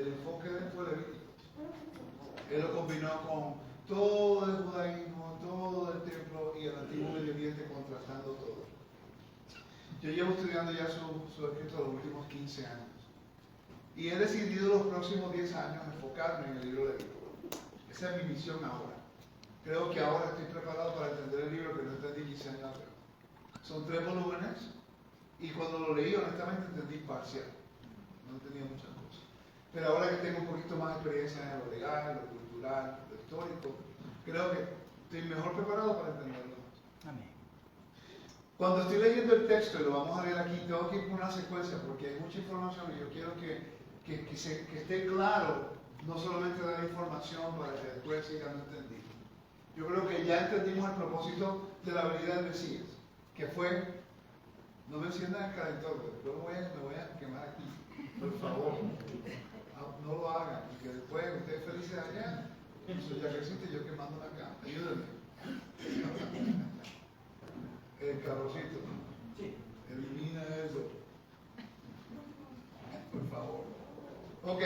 el enfoque de él fue Levítico. Él lo combinó con todo el judaísmo, todo el templo y el antiguo Medio Oriente, contrastando todo. Yo llevo estudiando ya su escrito los últimos 15 años. Y he decidido los próximos 10 años enfocarme en el libro de Levítico. Esa es mi misión ahora. Creo que ahora estoy preparado para entender el libro que no entendí 15 años atrás. Son 3 volúmenes y cuando lo leí honestamente entendí parcial. No entendía muchas cosas. Pero ahora que tengo un poquito más de experiencia en lo legal, lo cultural, lo histórico, creo que estoy mejor preparado para entenderlo. Amén. Cuando estoy leyendo el texto, y lo vamos a leer aquí, tengo que ir por una secuencia porque hay mucha información y yo quiero que esté claro, no solamente dar información para que después sigan entendiendo. Yo creo que ya entendimos el propósito de la venida del Mesías, que fue, no me enciendan el calentor, después me voy a quemar aquí, por favor, no lo hagan, porque después ustedes felices allá, soy ya que existe yo quemando acá, ayúdenme. El carrocito, elimina eso, por favor. Ok,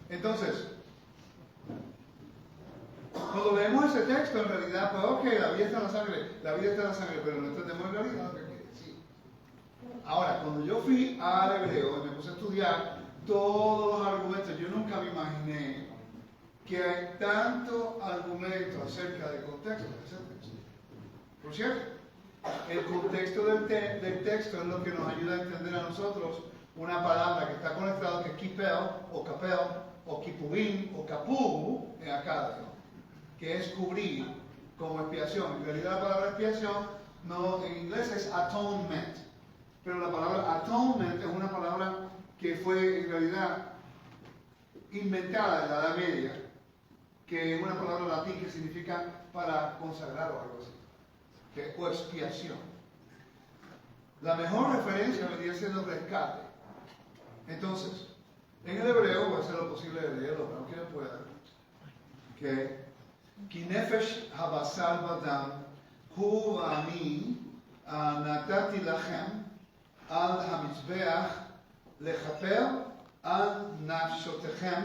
entonces, cuando leemos ese texto, en realidad, pues ok, la vida está en la sangre, pero no entendemos en realidad lo que quiere decir. Ahora, cuando yo fui al hebreo y me puse a estudiar todos los argumentos, yo nunca me imaginé que hay tanto argumento acerca del contexto de ese texto. Por cierto, el contexto del texto es lo que nos ayuda a entender a nosotros una palabra que está conectada, que es kipel, o capel, o kipuvim, o kapu, en acá, que es cubrir como expiación. En realidad la palabra expiación no, en inglés es atonement, pero la palabra atonement es una palabra que fue en realidad inventada en la Edad Media, que es una palabra latín que significa para consagrar o algo así, o expiación. La mejor referencia vendría siendo rescate. Entonces, en el hebreo, voy a hacer lo posible de leerlo, aunque no pueda, que כי נפש הבשר בדם הוא ואני נתתי לכם על המזבח לכפר על נפשותיכם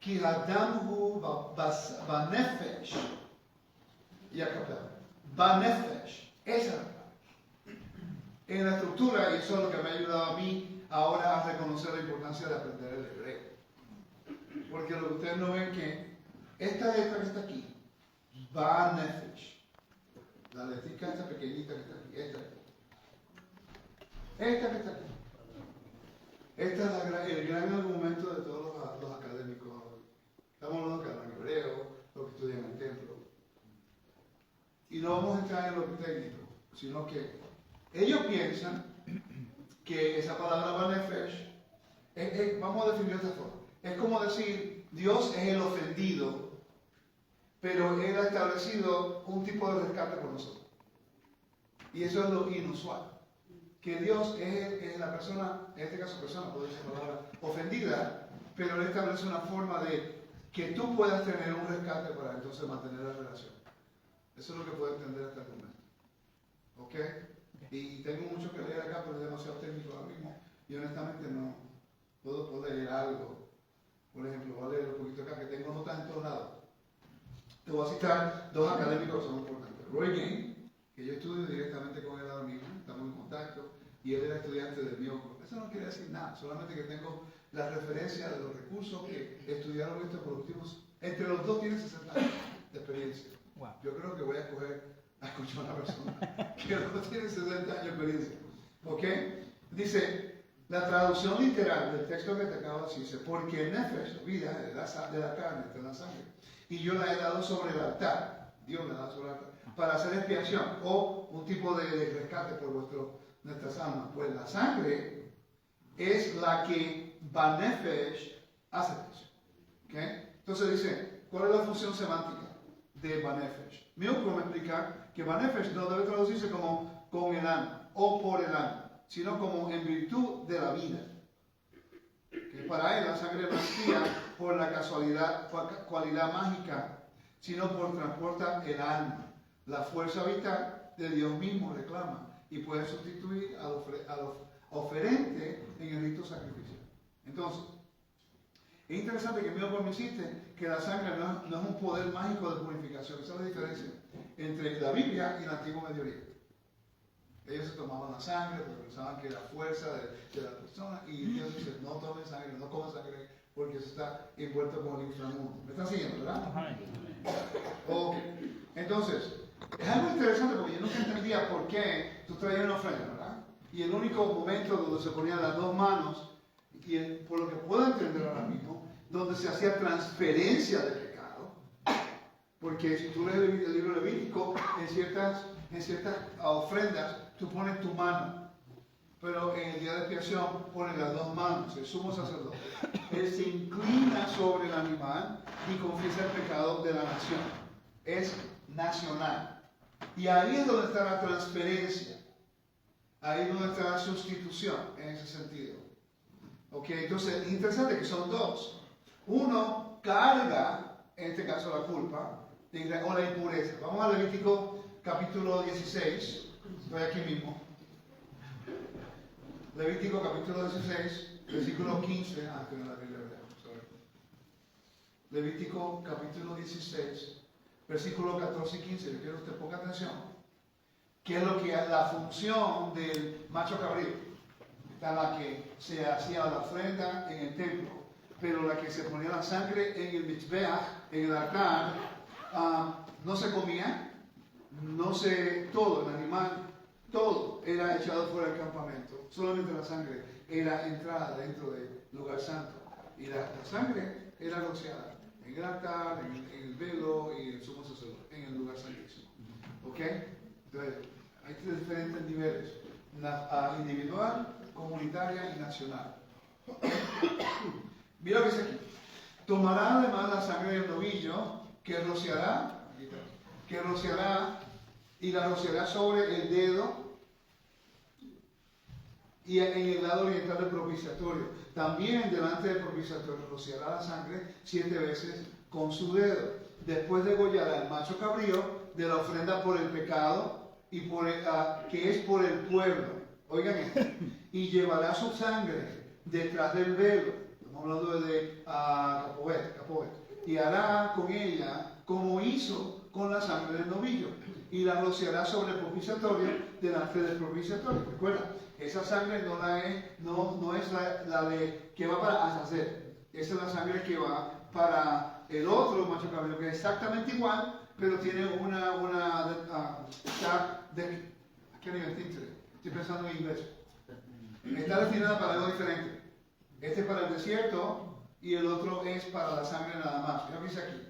כי הדם הוא בנפש יכפר. בנפש. esa en la estructura, y eso es lo que me ha ayudado a mí ahora a reconocer la importancia de aprender el hebreo. Porque lo que ustedes no ven que esta letra que está aquí, Ba Nefesh, la letra esta pequeñita que está aquí, esta que está aquí. Este es el gran argumento de todos los académicos. Estamos hablando que hablan hebreo, los que estudian el templo. Y no vamos a entrar en lo técnico, sino que ellos piensan que esa palabra Ba Nefesh, vamos a definirlo de esta forma. Es como decir, Dios es el ofendido, pero Él ha establecido un tipo de rescate por nosotros. Y eso es lo inusual. Que Dios es la persona, en este caso persona, puede ser palabra, ofendida, pero Él establece una forma de que tú puedas tener un rescate para entonces mantener la relación. Eso es lo que puede entender este argumento. ¿Ok? Y tengo mucho que leer acá, pero es demasiado técnico ahora mismo. Y honestamente no puedo leer algo. Por ejemplo, voy a leer un poquito acá, que tengo notas en todos lados. Te voy a citar dos académicos que son importantes. Roy Gane, que yo estudio directamente con él ahora mismo, estamos en contacto, y él era estudiante del mío. Eso no quiere decir nada, solamente que tengo la referencia de los recursos que estudiaron esto por los últimos. Entre los dos tienen 60 años de experiencia. Wow. Yo creo que voy a escuchar a una persona que no tiene 60 años de experiencia. ¿Ok? Dice, la traducción literal del texto que te acabo de decir dice, porque Nefesh, vida de la carne, de la sangre, y yo la he dado sobre el altar, Dios me la da sobre el altar, para hacer expiación o un tipo de rescate por nuestras almas. Pues la sangre es la que Banefesh hace eso. ¿Okay? Entonces dice, ¿cuál es la función semántica de Banefesh? Milko me explica que Banefesh no debe traducirse como con el alma o por el alma, sino como en virtud de la vida. Que para él la sangre no expía por la cualidad mágica, sino por transporta el alma. La fuerza vital de Dios mismo reclama y puede sustituir al oferente en el rito sacrificial. Entonces, Es interesante que Milton insiste que la sangre no es un poder mágico de purificación. Esa es la diferencia entre la Biblia y el Antiguo Medio Oriente. Ellos se tomaban la sangre porque pensaban que era fuerza de la persona, y Dios dice, no tomen sangre, no coman sangre, porque eso está envuelto con el inframundo. ¿Me están siguiendo, verdad? Ok. Entonces, es algo interesante porque yo nunca entendía por qué tú traías una ofrenda, ¿verdad? Y el único momento donde se ponían las dos manos, y por lo que puedo entender ahora mismo, donde se hacía transferencia de pecado, porque si tú lees el libro Levítico, en ciertas ofrendas, tú pones tu mano, pero en el día de expiación pones las dos manos. El sumo sacerdote, él se inclina sobre el animal y confiesa el pecado de la nación. Es nacional. Y ahí es donde está la transferencia. Ahí es donde está la sustitución, en ese sentido. Ok, entonces es interesante que son dos. Uno carga, en este caso, la culpa o la impureza. Vamos a Levítico capítulo 16. Estoy aquí mismo. Levítico capítulo 16, versículo 15. Tengo la Biblia, sorry. Levítico capítulo 16, versículo 14 y 15. Yo quiero que usted ponga atención. ¿Qué es lo que es la función del macho cabrío? Está la que se hacía la ofrenda en el templo, pero la que se ponía la sangre en el mizbeach, en el altar, no se comía, todo, el animal, todo era echado fuera del campamento. Solamente la sangre era entrada dentro del lugar santo. Y la sangre era rociada en el altar, en el velo y en el sumo sacerdote, en el lugar santísimo. ¿Ok? Entonces, hay tres diferentes niveles: individual, comunitaria y nacional. Mira lo que dice aquí. Tomará además la sangre del novillo que rociará y la rociará sobre el dedo y en el lado oriental del propiciatorio. También delante del propiciatorio rociará la sangre 7 veces con su dedo. Después degollará el macho cabrío de la ofrenda por el pecado y que es por el pueblo. Oigan esto. Y llevará su sangre detrás del velo. Estamos hablando de Capobet. Y hará con ella como hizo con la sangre del novillo. Y la rociará sobre el propiciatorio delante del propiciatorio. Recuerda, esa sangre no es la de que va para Azazel. Esa es la sangre que va para el otro macho cabrío, que es exactamente igual, pero tiene estoy pensando en inglés. Está destinada para algo diferente. Este es para el desierto y el otro es para la sangre nada más. Mira lo que dice aquí.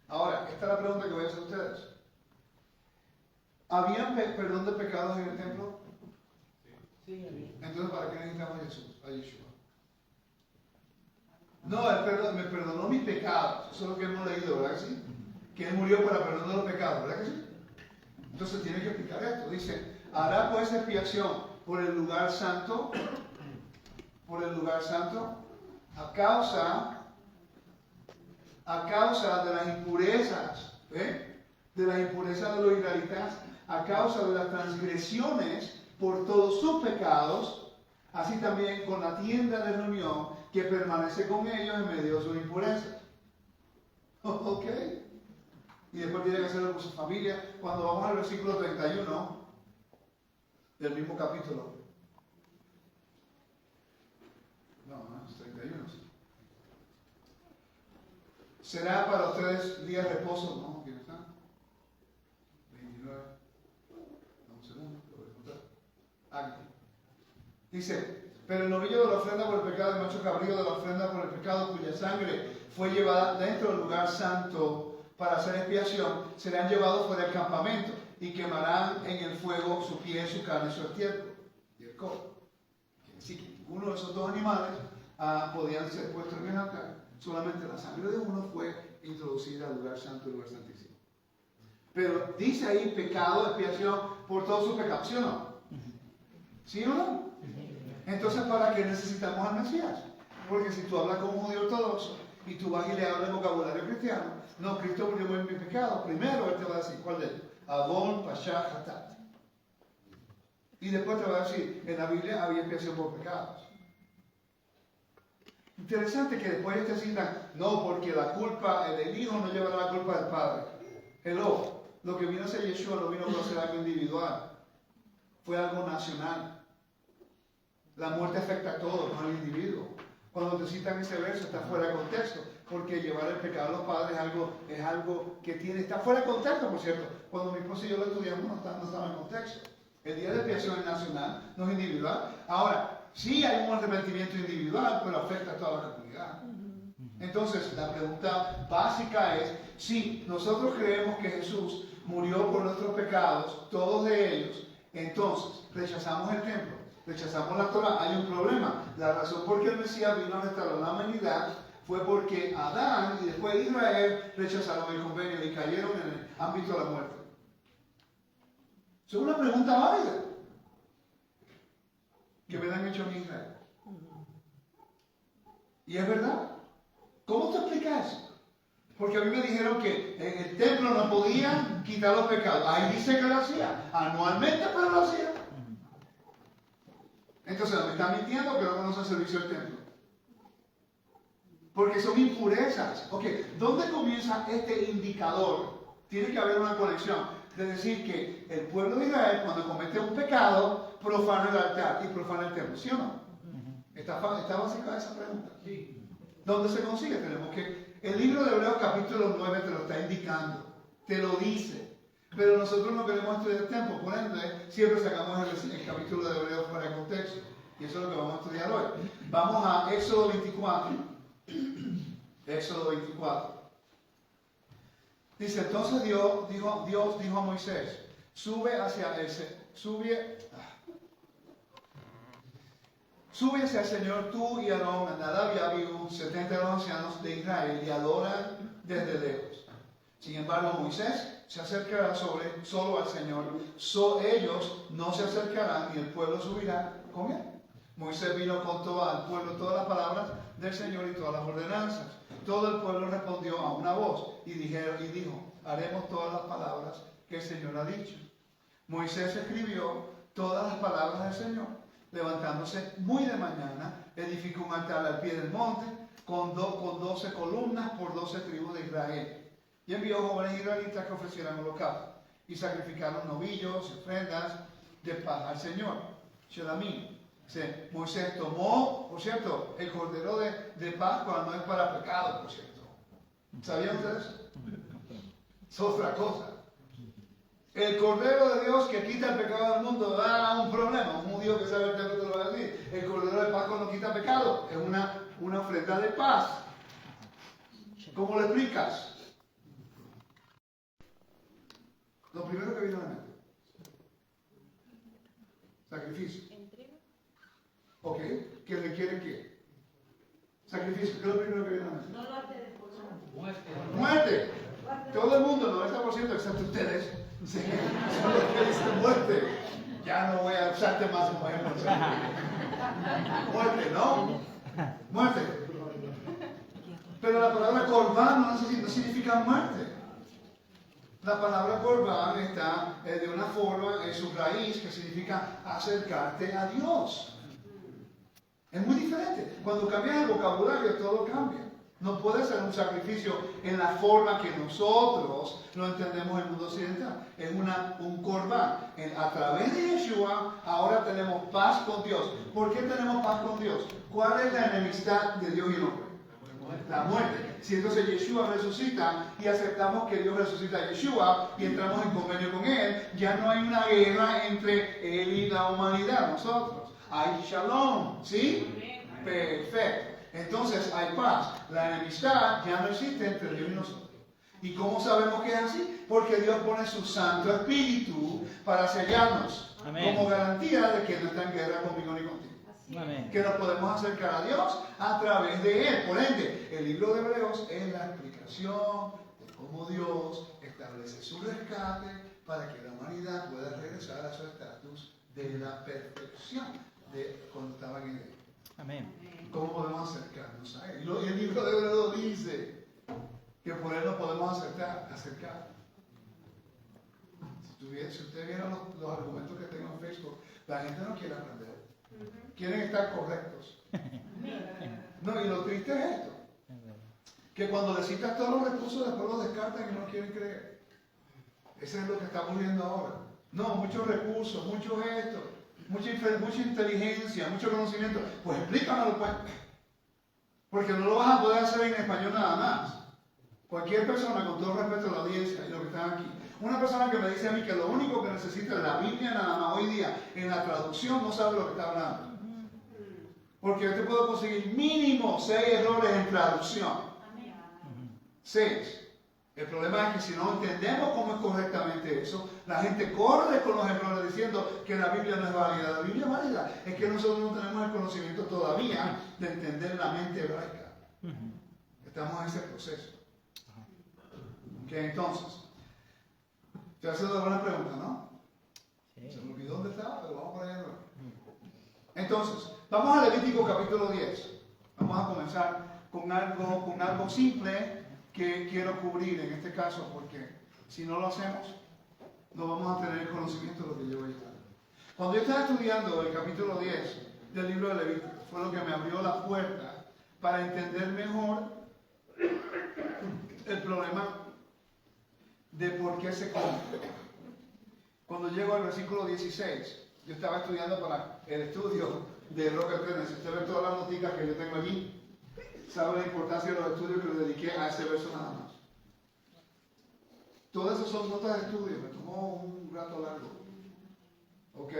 Ahora, esta es la pregunta que voy a hacer a ustedes. ¿Había perdón de pecados en el templo? Sí, había. Entonces, ¿para qué necesitamos a Yeshua? No, me perdonó mis pecados. Eso es lo que hemos leído, ¿verdad que sí? Que Él murió para perdonar los pecados, ¿verdad que sí? Entonces tiene que explicar esto. Dice, hará pues expiación por el lugar santo, a causa de las impurezas, de las impurezas de los israelitas, a causa de las transgresiones por todos sus pecados, así también con la tienda de reunión que permanece con ellos en medio de sus impurezas. ¿Ok? Y después tiene que hacerlo con su familia. Cuando vamos al versículo 31 del mismo capítulo. No, es 31. ¿Será para ustedes día de reposo? No, ¿quién está? 29. Un segundo, lo voy a contar. Aquí. Dice, pero el novillo de la ofrenda por el pecado, el macho cabrío de la ofrenda por el pecado, cuya sangre fue llevada dentro del lugar santo para hacer expiación, serán llevados fuera del campamento y quemarán en el fuego su piel, su carne, su estiércol y el codo. Quiere decir que ninguno de esos dos animales podían ser puestos en el altar. Solamente la sangre de uno fue introducida al lugar santo, el lugar santísimo. Pero dice ahí pecado, expiación por todos sus pecados, ¿sí o no? ¿Sí o no? Entonces, ¿para qué necesitamos al Mesías? Porque si tú hablas con un judío ortodoxo y tú vas y le hablas el vocabulario cristiano, no, Cristo murió en mi pecado. Primero Él te va a decir, ¿cuál es? Avon, Pasha, Hatat. Y después te va a decir, en la Biblia había expiación por pecados. Interesante que después ellos te citan, no, porque la culpa del hijo no llevará la culpa del padre. Hello, lo que vino a ser Yeshua no vino a ser algo individual, fue algo nacional. La muerte afecta a todos, no al individuo. Cuando te citan ese verso está fuera de contexto, porque llevar el pecado a los padres es algo que está fuera de contexto, por cierto. Cuando mi esposo y yo lo estudiamos no estaba en contexto. El día de expiación es nacional, no es individual. Ahora, sí hay un arrepentimiento individual, pero afecta a toda la comunidad. Entonces, la pregunta básica es, si nosotros creemos que Jesús murió por nuestros pecados, todos de ellos, entonces rechazamos el templo, rechazamos la Torah, hay un problema. La razón por qué el Mesías vino a restaurar la humanidad fue porque Adán y después Israel rechazaron el convenio y cayeron en el ámbito de la muerte. Es una pregunta válida que me la han hecho en Israel. Y es verdad. ¿Cómo te explicas eso? Porque a mí me dijeron que en el templo no podían quitar los pecados. Ahí dice que lo hacía. Anualmente, pero lo hacía. Entonces, ¿me están mintiendo que no conocen el servicio del templo? Porque son impurezas. Ok, ¿dónde comienza este indicador? Tiene que haber una conexión. De decir que el pueblo de Israel, cuando comete un pecado, profana el altar y profana el templo. ¿Sí o no? ¿Está básica esa pregunta? Sí. ¿Dónde se consigue? Tenemos que... El libro de Hebreos capítulo 9 te lo está indicando. Te lo dice. Pero nosotros no queremos estudiar el templo. Por ende, siempre sacamos el capítulo de Hebreos fuera de contexto. Y eso es lo que vamos a estudiar hoy. Vamos a Éxodo 24. Éxodo 24. Dice, entonces Dios dijo a Moisés, sube hacia el Señor tú y Aarón, Nadab y Abiú, 70 de los ancianos de Israel, y adoran desde lejos. Sin embargo, Moisés se acercará solo al Señor. Ellos no se acercarán y el pueblo subirá con él. Moisés vino contó al pueblo todas las palabras del Señor y todas las ordenanzas. Todo el pueblo respondió a una voz y dijo, haremos todas las palabras que el Señor ha dicho. Moisés escribió todas las palabras del Señor. Levantándose muy de mañana, edificó un altar al pie del monte con 12 columnas por 12 tribus de Israel. Y envió jóvenes israelitas que ofrecieran holocausto y sacrificaron novillos y ofrendas de paz al Señor. Shelamim. Moisés tomó, por cierto, el cordero de Pascua no es para pecado, por cierto. ¿Sabían ustedes? Es otra cosa. El cordero de Dios que quita el pecado del mundo da un problema. Un judío que sabe el texto te lo va a decir. El cordero de Pascua no quita pecado. Es una ofrenda de paz. ¿Cómo lo explicas? Lo primero que viene a la mente. Sacrificio. Ok, ¿que requiere qué? Sacrificio, ¿qué es lo primero que viene a la mente? No lo hace después. Muerte. ¡Muerte! Todo el mundo, 90% excepto ustedes, sí, son los que dicen muerte. Ya no voy a usarte más como ejemplo. Muerte, ¿no? Muerte. Pero la palabra corbán no significa muerte. La palabra corbán está de una forma en su raíz que significa acercarte a Dios. Es muy diferente. Cuando cambias el vocabulario, todo cambia. No puede ser un sacrificio en la forma que nosotros lo entendemos en el mundo occidental. Es un corbán. A través de Yeshua, ahora tenemos paz con Dios. ¿Por qué tenemos paz con Dios? ¿Cuál es la enemistad de Dios y el hombre? La muerte. Si entonces Yeshua resucita y aceptamos que Dios resucita a Yeshua y entramos en convenio con Él, ya no hay una guerra entre Él y la humanidad, nosotros. Hay shalom, ¿sí? Perfecto. Entonces hay paz. La enemistad ya no existe entre Dios y nosotros. ¿Y cómo sabemos que es así? Porque Dios pone su Santo Espíritu para sellarnos. Amén. Como garantía de que no está en guerra conmigo ni contigo. Amén. Que nos podemos acercar a Dios a través de Él. Por ende, el libro de Hebreos es la explicación de cómo Dios establece su rescate para que la humanidad pueda regresar a su estatus de la perfección de cuando estaban en Él. Amén. ¿Cómo podemos acercarnos a Él? Y el libro de Hebreos dice que por Él nos podemos acercar. Si ustedes vieran los argumentos que tengo en Facebook, la gente no quiere aprender. Quieren estar correctos. No, y lo triste es esto, que cuando le citas todos los recursos después los descartan y no quieren creer. Eso es lo que estamos viendo ahora. No, muchos recursos, mucho esto, mucha inteligencia, mucho conocimiento. Pues explícamelo pues. Porque no lo vas a poder hacer en español nada más. Cualquier persona, con todo respeto a la audiencia y los que están aquí, una persona que me dice a mí que lo único que necesita es la Biblia nada más hoy día en la traducción no sabe lo que está hablando. Porque yo te puedo conseguir mínimo 6 errores en traducción. 6. El problema es que si no entendemos cómo es correctamente eso, la gente corre con los errores diciendo que la Biblia no es válida. La Biblia es válida. Es que nosotros no tenemos el conocimiento todavía de entender la mente hebraica. Estamos en ese proceso. Ok, entonces, te hace una buena pregunta, ¿no? Sí. Se me olvidó dónde estaba, pero vamos por allá de nuevo. Entonces, vamos a Levítico capítulo 10. Vamos a comenzar con algo simple que quiero cubrir en este caso, porque si no lo hacemos, no vamos a tener el conocimiento de lo que yo voy a estar. Cuando yo estaba estudiando el capítulo 10 del libro de Levítico, fue lo que me abrió la puerta para entender mejor el problema de por qué se come. Cuando llego al versículo 16, yo estaba estudiando para el estudio de Rocket Tennis. Usted ve todas las noticas que yo tengo allí. Sabe la importancia de los estudios que le dediqué a ese verso nada más. Todas esas son notas de estudio. Me tomó un rato largo. ¿Ok?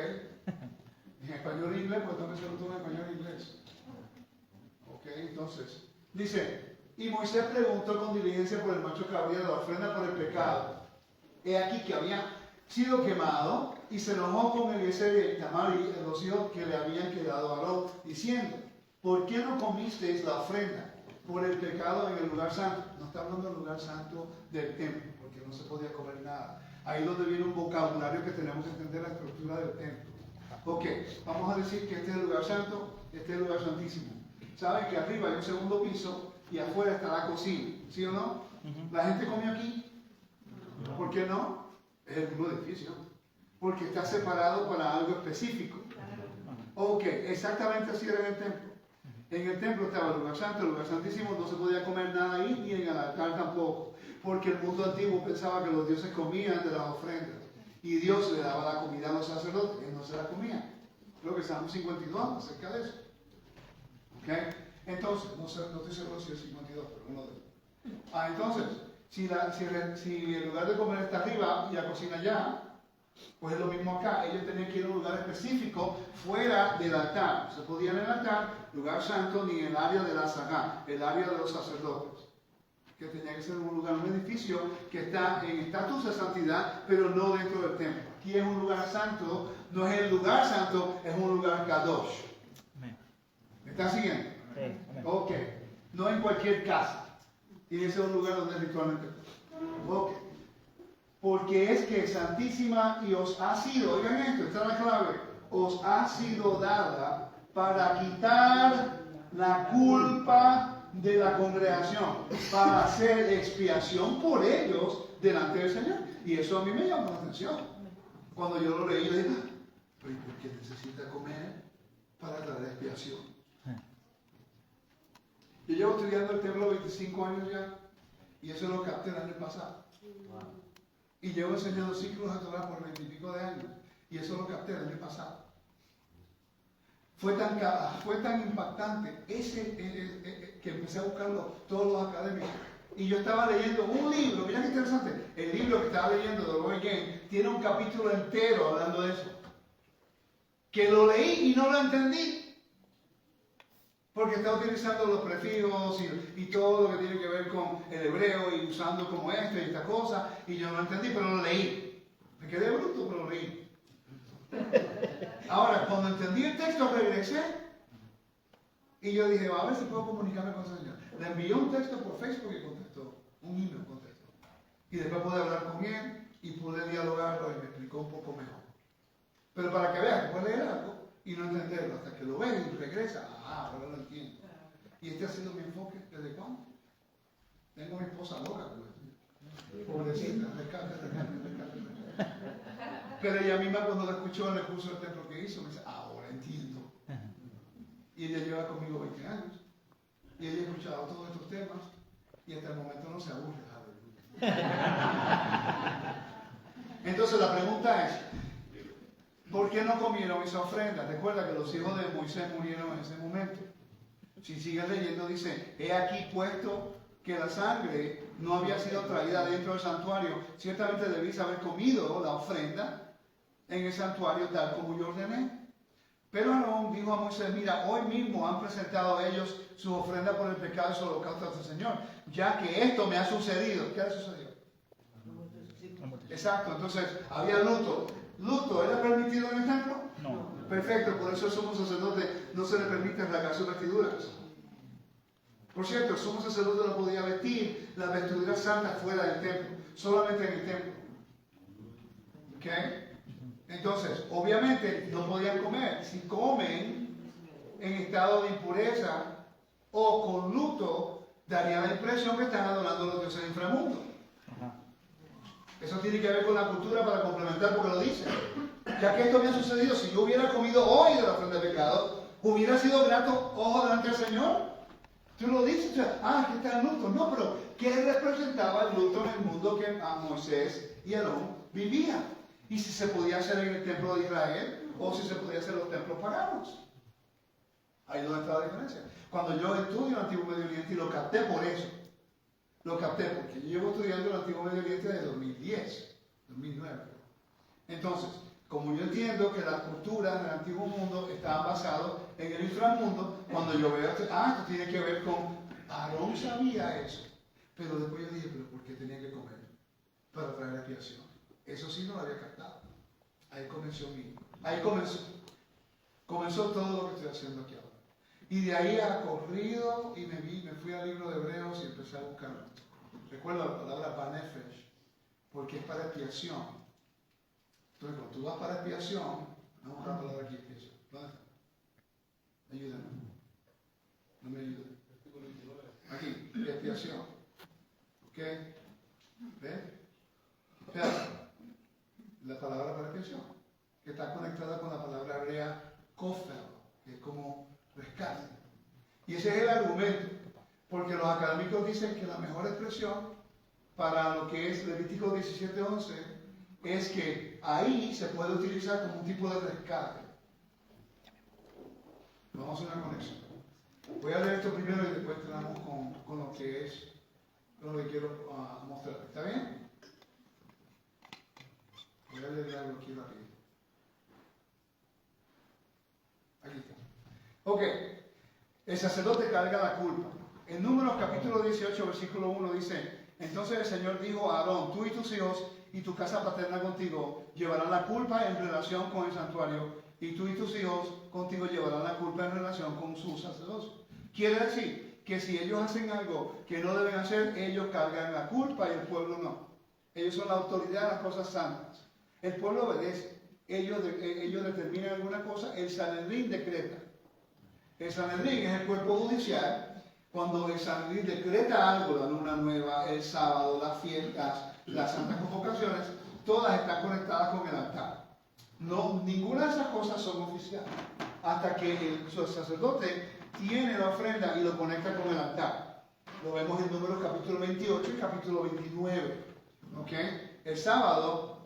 En español e inglés, pues también se lo tomo en español e inglés. ¿Ok? Entonces, dice, y Moisés preguntó con diligencia por el macho cabrío de la ofrenda por el pecado. He aquí que había sido quemado y se enojó con Eliezer y Itamar y los hijos que le habían quedado a Aarón, diciendo, ¿por qué no comisteis la ofrenda por el pecado en el lugar santo? No está hablando del lugar santo del templo, porque no se podía comer nada. Ahí es donde viene un vocabulario que tenemos que entender la estructura del templo. Ok, vamos a decir que este es el lugar santo, este es el lugar santísimo. Saben que arriba hay un segundo piso y afuera está la cocina, ¿sí o no? ¿La gente comió aquí? ¿Por qué no? Es el mismo edificio, porque está separado para algo específico. Ok, exactamente así era en el templo. En el templo estaba el lugar santo, el lugar santísimo, no se podía comer nada ahí, ni en el altar tampoco, porque el mundo antiguo pensaba que los dioses comían de las ofrendas, y Dios le daba la comida a los sacerdotes, que no se la comían. Creo que Salmo 52 habla acerca de eso. Ok, entonces, no estoy seguro si es 52, pero uno de ellos. Entonces, si en lugar de comer está arriba y la cocina allá, pues es lo mismo acá. Ellos tenían que ir a un lugar específico fuera del altar. Se podía en el altar, lugar santo, ni en el área de la sagá, el área de los sacerdotes. Que tenía que ser un lugar, un edificio que está en estatus de santidad, pero no dentro del templo. Aquí es un lugar santo, no es el lugar santo, es un lugar kadosh. ¿Me está siguiendo? Sí. Ok. No en cualquier casa. Tiene que ser un lugar donde ritualmente. Ok. Porque es que santísima y os ha sido, oigan esto, esta es la clave, os ha sido dada para quitar la culpa de la congregación, para hacer expiación por ellos delante del Señor. Y eso a mí me llamó la atención. Cuando yo lo leí, le dije, pero ¿y por qué necesita comer para traer expiación? Yo llevo estudiando el templo 25 años ya, y eso lo capté el año pasado. Y llevo enseñando ciclos de Torah por 20 y pico de años, y eso lo capté el año pasado. Fue tan impactante que empecé a buscarlo todos los académicos. Y yo estaba leyendo un libro, mira qué interesante, el libro que estaba leyendo de Roy Gane tiene un capítulo entero hablando de eso. Que lo leí y no lo entendí. Porque está utilizando los prefijos y todo lo que tiene que ver con el hebreo y usando como y esta cosa, y yo no lo entendí, pero lo leí. Me quedé bruto, pero lo leí. Ahora, cuando entendí el texto, regresé y yo dije, a ver si puedo comunicarme con el Señor. Le envié un texto por Facebook y contestó, un email contestó. Y después pude hablar con él y pude dialogarlo y me explicó un poco mejor. Pero para que veas, puedes leer algo y no entenderlo hasta que lo ves y regresa. Ahora lo entiendo. Y este ha sido mi enfoque desde cuándo. Tengo a mi esposa loca, pobrecita, rescate. Pero ella misma cuando la escuchó en el curso del templo que hizo, me dice, ahora entiendo. Y ella lleva conmigo 20 años. Y ella ha escuchado todos estos temas y hasta el momento no se aburre. Aleluya. Entonces la pregunta es, ¿por qué no comieron esa ofrenda? Recuerda que los hijos de Moisés murieron en ese momento. Si sigues leyendo dice, he aquí puesto que la sangre no había sido traída dentro del santuario. Ciertamente debéis haber comido la ofrenda en el santuario tal como yo ordené. Pero Aarón dijo a Moisés, mira, hoy mismo han presentado ellos su ofrenda por el pecado y su holocausto al Señor. Ya que esto me ha sucedido. ¿Qué ha sucedido? Exacto, entonces había luto. ¿Luto era permitido en el templo? No. Perfecto, por eso el sumo sacerdote no se le permite rasgar sus vestiduras. Por cierto, el sumo sacerdote no podía vestir las vestiduras santas fuera del templo, solamente en el templo. ¿Ok? Entonces, obviamente no podían comer. Si comen en estado de impureza o con luto, daría la impresión que están adorando a los dioses del inframundo. Eso tiene que ver con la cultura para complementar porque lo dice. Ya que esto me ha sucedido, si yo hubiera comido hoy de la ofrenda de pecado, hubiera sido grato ojo delante del Señor. Tú lo dices, que está el luto. No, pero ¿qué representaba el luto en el mundo que a Moisés y Aarón vivían? Y si se podía hacer en el templo de Israel o si se podía hacer en los templos paganos. Ahí es donde está la diferencia. Cuando yo estudio el Antiguo Medio Oriente y lo capté por eso. Lo capté porque yo llevo estudiando el Antiguo Medio Oriente desde 2010, 2009. Entonces, como yo entiendo que las culturas del Antiguo Mundo estaban basadas en el inframundo, cuando yo veo esto tiene que ver con, Aarón sabía eso. Pero después yo dije, ¿pero por qué tenía que comer? Para traer expiación. Eso sí no lo había captado. Ahí comenzó comenzó todo lo que estoy haciendo aquí ahora. Y de ahí ha corrido y me fui al libro de Hebreos y empecé a buscarlo. Recuerda la palabra Banefesh, porque es para expiación. Entonces, cuando tú vas para expiación, vamos a buscar la palabra aquí, expiación. ¿Dónde está? Ayúdame. No me ayuda. Aquí, expiación. ¿Ok? ¿Ves? La palabra para expiación, que está conectada con la palabra hebrea kofel, que es como rescate. Y ese es el argumento, porque los académicos dicen que la mejor expresión para lo que es Levítico 17:11 es que ahí se puede utilizar como un tipo de rescate. Vamos a hacer una conexión. Voy a leer esto primero y después terminamos con lo que es, con lo que quiero mostrar. ¿Está bien? Voy a leer algo aquí rápido. Aquí está. Ok. El sacerdote carga la culpa. En Números capítulo 18, versículo 1 dice, entonces el Señor dijo a Aarón, tú y tus hijos y tu casa paterna contigo llevarán la culpa en relación con el santuario y tú y tus hijos contigo llevarán la culpa en relación con su sacerdocio. Quiere decir que si ellos hacen algo que no deben hacer, ellos cargan la culpa y el pueblo no. Ellos son la autoridad de las cosas santas. El pueblo obedece. Ellos determinan alguna cosa, el Sanedrín decreta. El Sanedrín es el cuerpo judicial. Cuando el Sanedrín decreta algo, la luna nueva, el sábado, las fiestas, las santas convocaciones, todas están conectadas con el altar. No, ninguna de esas cosas son oficiales. Hasta que el sacerdote tiene la ofrenda y lo conecta con el altar. Lo vemos en Números capítulo 28 y capítulo 29. ¿Okay? El sábado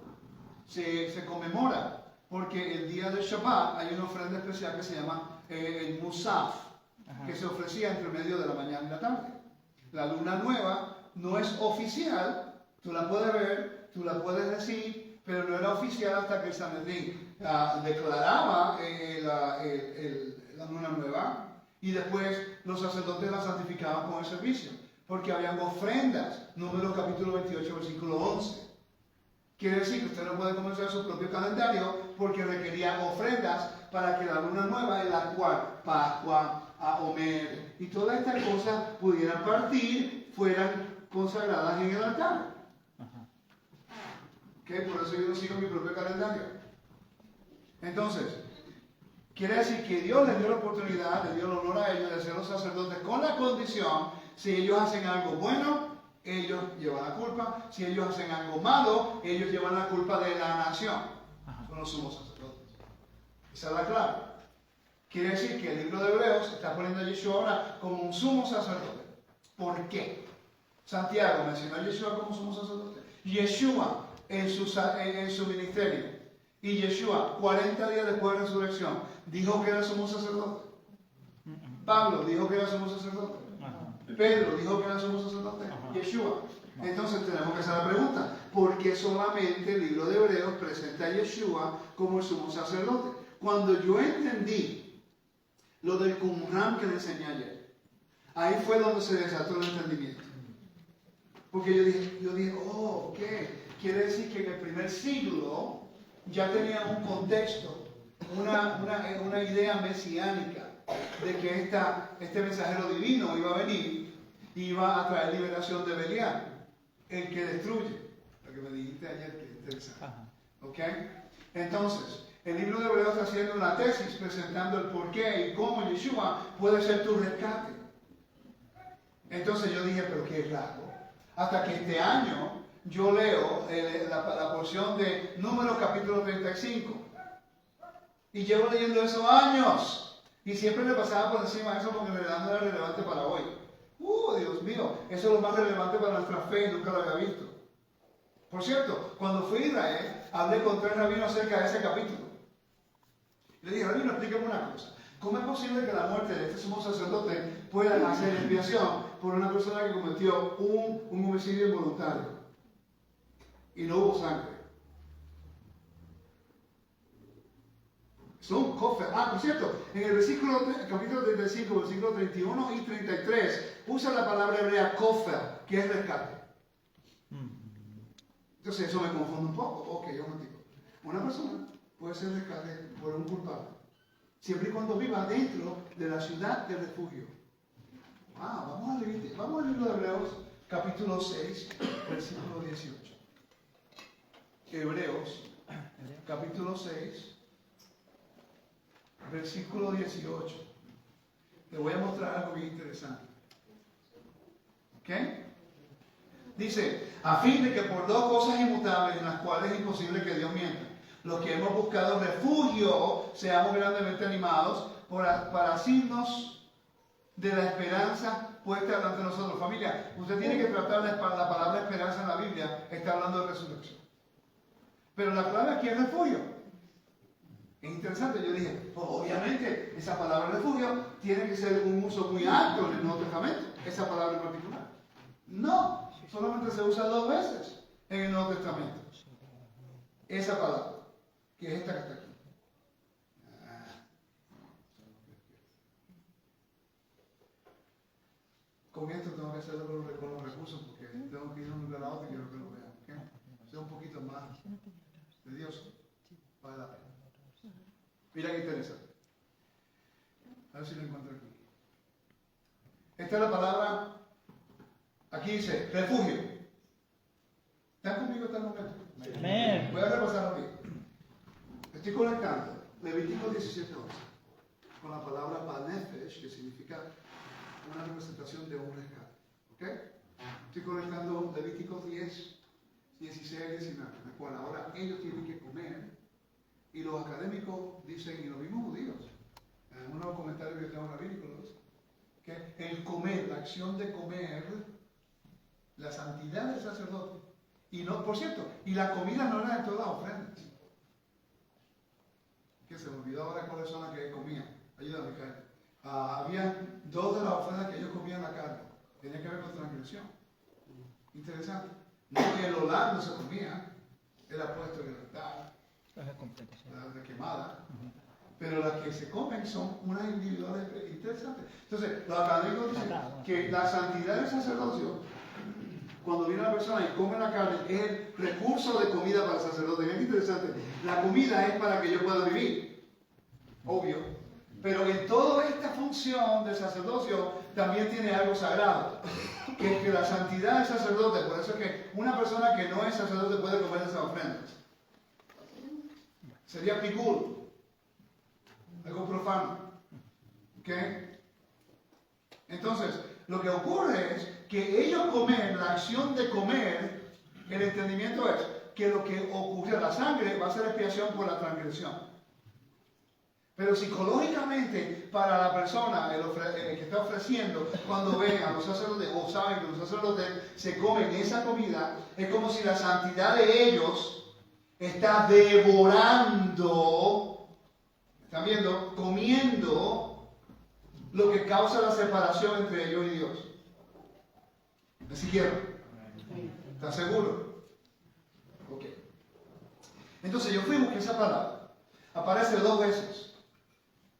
se conmemora porque el día del Shabbat hay una ofrenda especial que se llama el Musaf, que se ofrecía entre medio de la mañana y la tarde. La luna nueva no es oficial, tú la puedes ver, tú la puedes decir, pero no era oficial hasta que el Sanedrín declaraba la luna nueva y después los sacerdotes la santificaban con el servicio, porque habían ofrendas. Números capítulo 28, versículo 11. Quiere decir que usted no puede comenzar su propio calendario porque requería ofrendas para que la luna nueva, en la cual Pascua, Omer y todas estas cosas pudieran partir, fueran consagradas en el altar. ¿Okay? Por eso yo no sigo mi propio calendario. Entonces, quiere decir que Dios les dio la oportunidad, les dio el honor a ellos de ser los sacerdotes con la condición, si ellos hacen algo bueno, ellos llevan la culpa. Si ellos hacen algo malo, ellos llevan la culpa de la nación. Son los sumos sacerdotes. Esa es la clave. Quiere decir que el libro de Hebreos está poniendo a Yeshua ahora como un sumo sacerdote. ¿Por qué? Santiago mencionó a Yeshua como sumo sacerdote. Yeshua en su ministerio. Y Yeshua, 40 días después de la resurrección, dijo que era sumo sacerdote. Pablo dijo que era sumo sacerdote. Pedro dijo que era sumo sacerdote. Yeshua. Entonces tenemos que hacer la pregunta, ¿por qué solamente el libro de Hebreos presenta a Yeshua como el sumo sacerdote? Cuando yo entendí lo del Qumran que le enseñé ayer, ahí fue donde se desató el entendimiento. Porque yo dije, oh, ok, quiere decir que en el primer siglo ya tenía un contexto, una idea mesiánica de que este mensajero divino iba a venir y iba a traer liberación de Belial, el que destruye, lo que me dijiste ayer que es interesante. ¿Ok? Entonces, el libro de Hebreos está haciendo una tesis presentando el por qué y cómo Yeshua puede ser tu rescate. Entonces yo dije, pero qué raro. Hasta que este año yo leo la porción de Números capítulo 35. Y llevo leyendo eso años. Y siempre le pasaba por encima eso porque en realidad no era relevante para hoy. Dios mío, eso es lo más relevante para nuestra fe y nunca lo había visto. Por cierto, cuando fui a Israel, hablé con 3 rabinos acerca de ese capítulo. Le dije, rabino, explícame una cosa. ¿Cómo es posible que la muerte de este sumo sacerdote pueda hacer expiación por una persona que cometió un homicidio involuntario? Y no hubo sangre. Son cofres. Por cierto, en el capítulo 35, versículo 31 y 33, usa la palabra hebrea kofer, que es rescate. Entonces eso me confunde un poco. Ok, yo me digo. Una persona puede ser rescate por un culpable, siempre y cuando viva dentro de la ciudad de refugio. Vamos al libro de Hebreos, capítulo 6, versículo 18. Hebreos, capítulo 6, versículo 18. Te voy a mostrar algo bien interesante. ¿Ok? Dice, a fin de que por 2 cosas inmutables en las cuales es imposible que Dios mienta, los que hemos buscado refugio seamos grandemente animados para asirnos de la esperanza puesta delante de nosotros. Familia, usted tiene que tratar la palabra esperanza en la Biblia, está hablando de resurrección. Pero la clave aquí es refugio. Es interesante, yo dije, pues obviamente esa palabra refugio tiene que ser un uso muy alto en el Nuevo Testamento, esa palabra en particular. No, solamente se usa 2 veces en el Nuevo Testamento. Esa palabra, que es esta que está aquí. Con esto tengo que hacerlo con los recursos porque tengo que ir de un lugar a otro y quiero que lo vean. ¿Okay? Sea un poquito más de Dios, vale la pena. Mira qué interesante. A ver si lo encuentro aquí. Esta es la palabra, aquí dice, refugio. ¿Están conmigo hasta el momento? Amén. Voy a repasar rápido. Estoy conectando Levítico 17:11 con la palabra panefesh, que significa una representación de un rescate. ¿Ok? Estoy conectando Levítico 10, 16, 19, en el cual ahora ellos tienen que comer. Y los académicos dicen, y los mismos judíos, en unos comentarios que tengo rabínicos, que el comer, la acción de comer, la santidad del sacerdote, y no, por cierto, y la comida no era de todas las ofrendas. Que se me olvidó ahora cuáles son las que comían. Ayúdame, Caio. Había 2 de las ofrendas que ellos comían la carne. Tenía que ver con transgresión. Interesante. No que el holar no se comía, era puesto en el altar. La quemada, pero las que se comen son unas individuales interesantes. Entonces, los académicos dicen que la santidad del sacerdocio, cuando viene la persona y come la carne, es el recurso de comida para el sacerdote. Es interesante. La comida es para que yo pueda vivir, obvio, pero en toda esta función del sacerdocio también tiene algo sagrado, que es que la santidad del sacerdote, por eso es que una persona que no es sacerdote puede comer esas ofrendas. Sería pigul, algo profano. ¿Ok? Entonces, lo que ocurre es que ellos comen, la acción de comer, el entendimiento es que lo que ocurre, la sangre va a ser expiación por la transgresión. Pero psicológicamente, para la persona, el que está ofreciendo, cuando ven a los sacerdotes o saben que los sacerdotes se comen esa comida, es como si la santidad de ellos está devorando, ¿están viendo? Comiendo lo que causa la separación entre ellos y Dios. ¿Me siguieron? ¿Están seguros? Ok. Entonces yo fui y busqué esa palabra. Aparece 2 veces.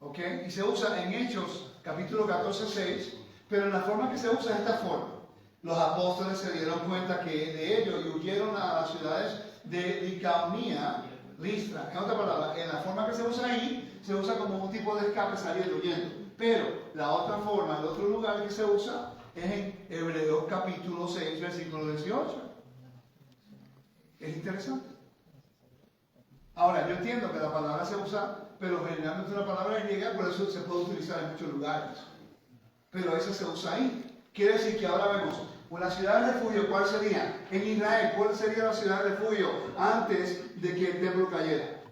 ¿Ok? Y se usa en Hechos, capítulo 14, 6, pero en la forma que se usa es esta forma. Los apóstoles se dieron cuenta que de ellos y huyeron a las ciudades de Licaonia, Listra. En otra palabra, en la forma que se usa ahí, se usa como un tipo de escape saliendo, huyendo. Pero la otra forma, el otro lugar que se usa es en Hebreos capítulo 6, versículo 18. Es interesante. Ahora, yo entiendo que la palabra se usa, pero generalmente una palabra griega, por eso se puede utilizar en muchos lugares. Pero esa se usa ahí. Quiere decir que ahora vemos una ciudad de refugio. ¿Cuál sería? En Israel, ¿cuál sería la ciudad de refugio antes de que el templo cayera?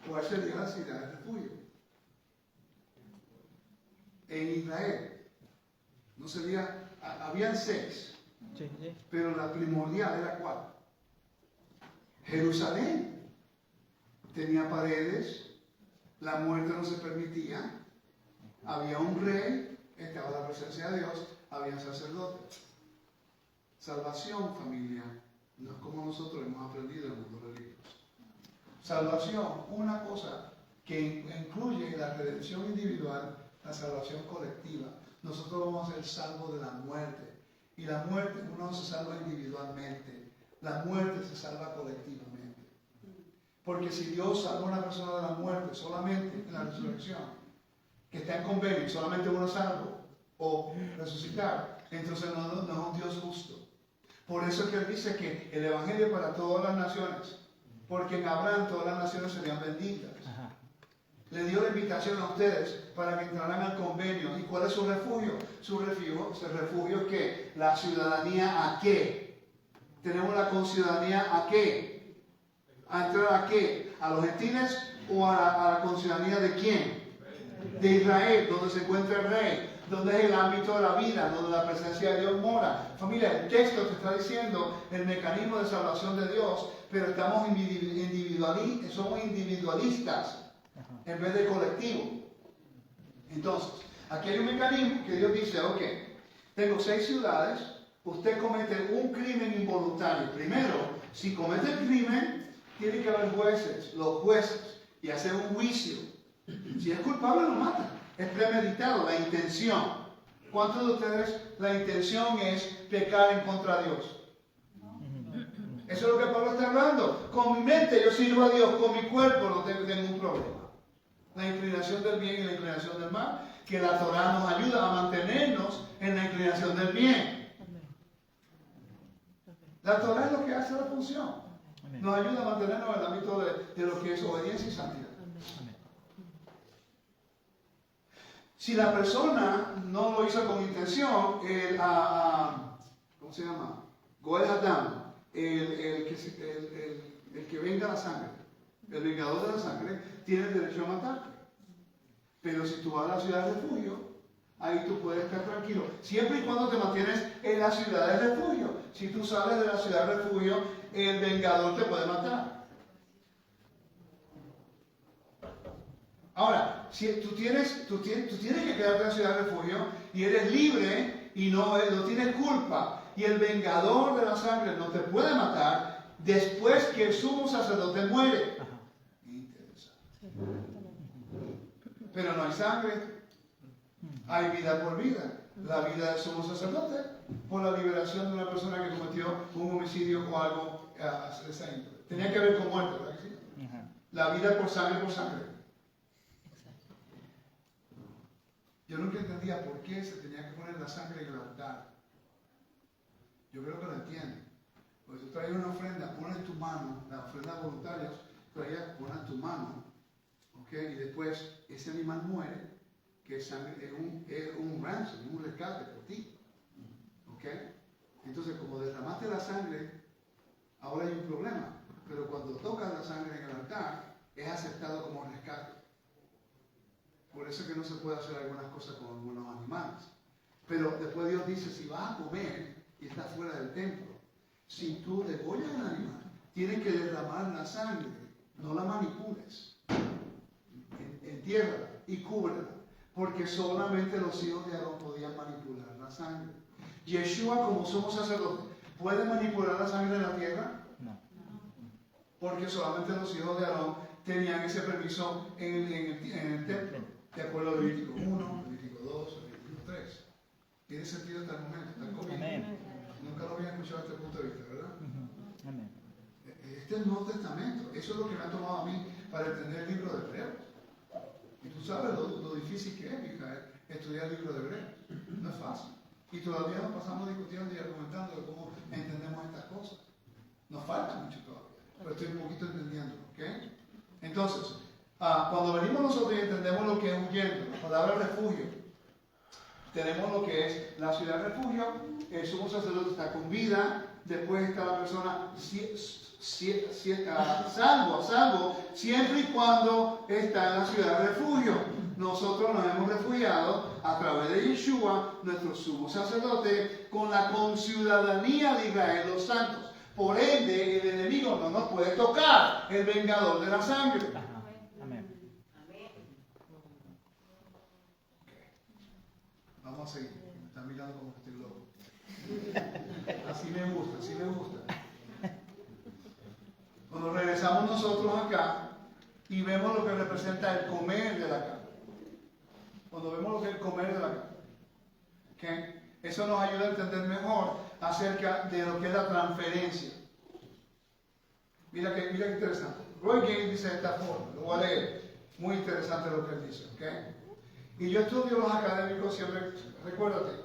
¿Cuál sería la ciudad de refugio? En Israel. No sería, habían 6, pero la primordial era 4. Jerusalén tenía paredes, la muerte no se permitía, había un rey, estaba la presencia de Dios, había sacerdotes. Salvación, familia, no es como nosotros hemos aprendido en el mundo religioso. Salvación, una cosa que incluye la redención individual, la salvación colectiva. Nosotros vamos a ser salvos de la muerte. Y la muerte uno no se salva individualmente, la muerte se salva colectivamente. Porque si Dios salva a una persona de la muerte solamente en la resurrección, que está en convenio, solamente uno salvo o resucitar, entonces no es un Dios justo. Por eso es que Él dice que el Evangelio es para todas las naciones, porque en Abraham todas las naciones serían benditas. Le dio la invitación a ustedes para que entraran al convenio. ¿Y cuál es su refugio? Su refugio es que la ciudadanía a qué. Tenemos la conciudadanía a qué. ¿A entrar a qué? ¿A los gentiles o a la conciudadanía de quién? De Israel, donde se encuentra el rey, donde es el ámbito de la vida, donde la presencia de Dios mora. Familia, el texto te está diciendo el mecanismo de salvación de Dios, pero somos individualistas en vez de colectivo. Entonces, aquí hay un mecanismo que Dios dice, ok, tengo 6 ciudades, usted comete un crimen involuntario. Primero, si comete el crimen, tiene que haber jueces, los jueces, y hacer un juicio. Si es culpable, lo matan. Es premeditado, la intención. ¿Cuántos de ustedes la intención es pecar en contra de Dios? Eso es lo que Pablo está hablando. Con mi mente yo sirvo a Dios, con mi cuerpo no tengo ningún problema. La inclinación del bien y la inclinación del mal, que la Torah nos ayuda a mantenernos en la inclinación del bien. La Torah es lo que hace la función. Nos ayuda a mantenernos en el ámbito de lo que es obediencia y santidad. Si la persona no lo hizo con intención, ¿cómo se llama? Goel Hadam, el que venga la sangre, el vengador de la sangre, tiene el derecho a matarte. Pero si tú vas a la ciudad de refugio, ahí tú puedes estar tranquilo. Siempre y cuando te mantienes en la ciudad de refugio. Si tú sales de la ciudad de refugio, el vengador te puede matar. Ahora, si tú tienes que quedarte en la ciudad de refugio y eres libre y no tienes culpa y el vengador de la sangre no te puede matar después que el sumo sacerdote muere. Interesante. Pero no hay sangre, hay vida por vida. La vida del sumo sacerdote por la liberación de una persona que cometió un homicidio o algo de esa índole. Tenía que ver con muerte, ¿verdad que sí? La vida por sangre. Yo nunca entendía por qué se tenía que poner la sangre en el altar. Yo creo que lo entienden. Porque tú traes una ofrenda, pones tu mano, la ofrenda voluntaria, pones tu mano, ¿ok? Y después ese animal muere, que es un ransom, un rescate por ti, ¿ok? Entonces, como derramaste la sangre, ahora hay un problema. Pero cuando tocas la sangre en el altar, es aceptado como rescate. por eso es que no se puede hacer algunas cosas con algunos animales. Pero después Dios dice, si vas a comer y estás fuera del templo, si tú degollas al animal, tienes que derramar la sangre, no la manipules. Entiérrala y cúbrela, porque solamente los hijos de Aarón podían manipular la sangre. Yeshua, como sumo sacerdote, ¿puede manipular la sangre de la tierra? No. Porque solamente los hijos de Aarón tenían ese permiso en el templo, de acuerdo a Levítico 1, Levítico 2, Levítico 3. Tiene sentido hasta el momento, ¿están conmigo? Amén. Nunca lo había escuchado desde este punto de vista, ¿verdad? Amén. Este es el Nuevo Testamento, eso es lo que me ha tomado a mí para entender el libro de Hebreos. Y tú sabes lo difícil que es, Mijael, estudiar el libro de Hebreos. No es fácil. Y todavía nos pasamos discutiendo y argumentando de cómo entendemos estas cosas. Nos falta mucho todavía, pero estoy un poquito entendiendo, ¿ok? Entonces, cuando venimos nosotros y entendemos lo que es huyendo, la palabra refugio, tenemos lo que es la ciudad refugio, el sumo sacerdote está con vida, después está la persona a salvo, siempre y cuando está en la ciudad refugio. Nosotros nos hemos refugiado a través de Yeshua, nuestro sumo sacerdote, con la conciudadanía de Israel, los santos. Por ende, el enemigo no nos puede tocar, el vengador de la sangre. Amén. Vamos a seguir. Me están mirando como que estoy loco. Así me gusta, así me gusta. Cuando regresamos nosotros acá y vemos lo que representa el comer de la carne. Cuando vemos lo que es el comer de la carne. ¿Okay? Eso nos ayuda a entender mejor acerca de lo que es la transferencia. Mira que interesante. Roy Gage dice de esta forma, lo voy a leer. Muy interesante lo que él dice. ¿Okay? Y yo estudio los académicos siempre, recuérdate,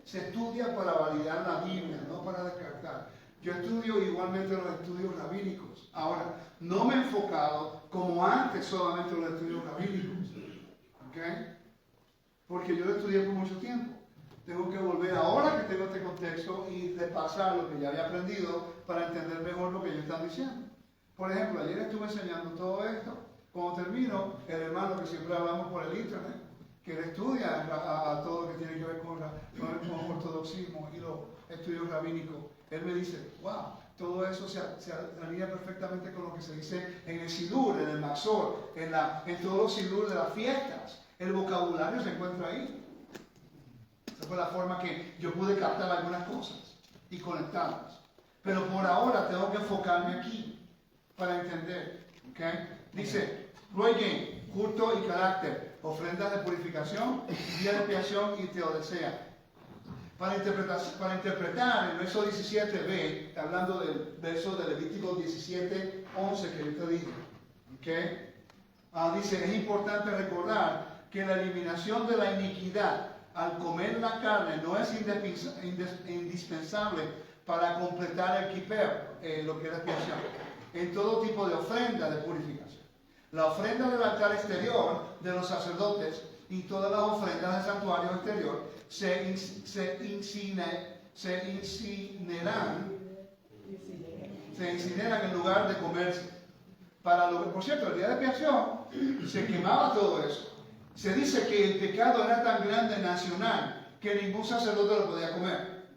se estudia para validar la Biblia, no para descartar. Yo estudio igualmente los estudios rabínicos. Ahora, no me he enfocado como antes solamente los estudios rabínicos. ¿Ok? Porque yo lo estudié por mucho tiempo. Tengo que volver ahora que tengo este contexto y repasar lo que ya había aprendido para entender mejor lo que ellos están diciendo. Por ejemplo, ayer estuve enseñando todo esto. Cuando termino, el hermano que siempre hablamos por el internet, que él estudia a todo lo que tiene que ver con ortodoxismo y los estudios rabínicos, él me dice, wow, todo eso se alinea perfectamente con lo que se dice en el Sidur, en el Maxor, en todos los Sidur de las fiestas. El vocabulario se encuentra ahí. Esa fue la forma que yo pude captar algunas cosas y conectarlas. Pero por ahora tengo que enfocarme aquí para entender. ¿Okay? Dice, Roy, culto y carácter, ofrendas de purificación, día de expiación y teodicea. Para interpretar el verso 17b, hablando del verso de Levítico 17:11 que yo te dije, ¿okay? Dice, es importante recordar que la eliminación de la iniquidad al comer la carne no es indispensable para completar el kippur, lo que es la expiación, en todo tipo de ofrenda de purificación. La ofrenda del altar exterior de los sacerdotes y todas las ofrendas del santuario exterior se incineran en lugar de comerse. Por cierto, el día de expiación se quemaba todo eso. Se dice que el pecado era tan grande nacional que ningún sacerdote lo podía comer.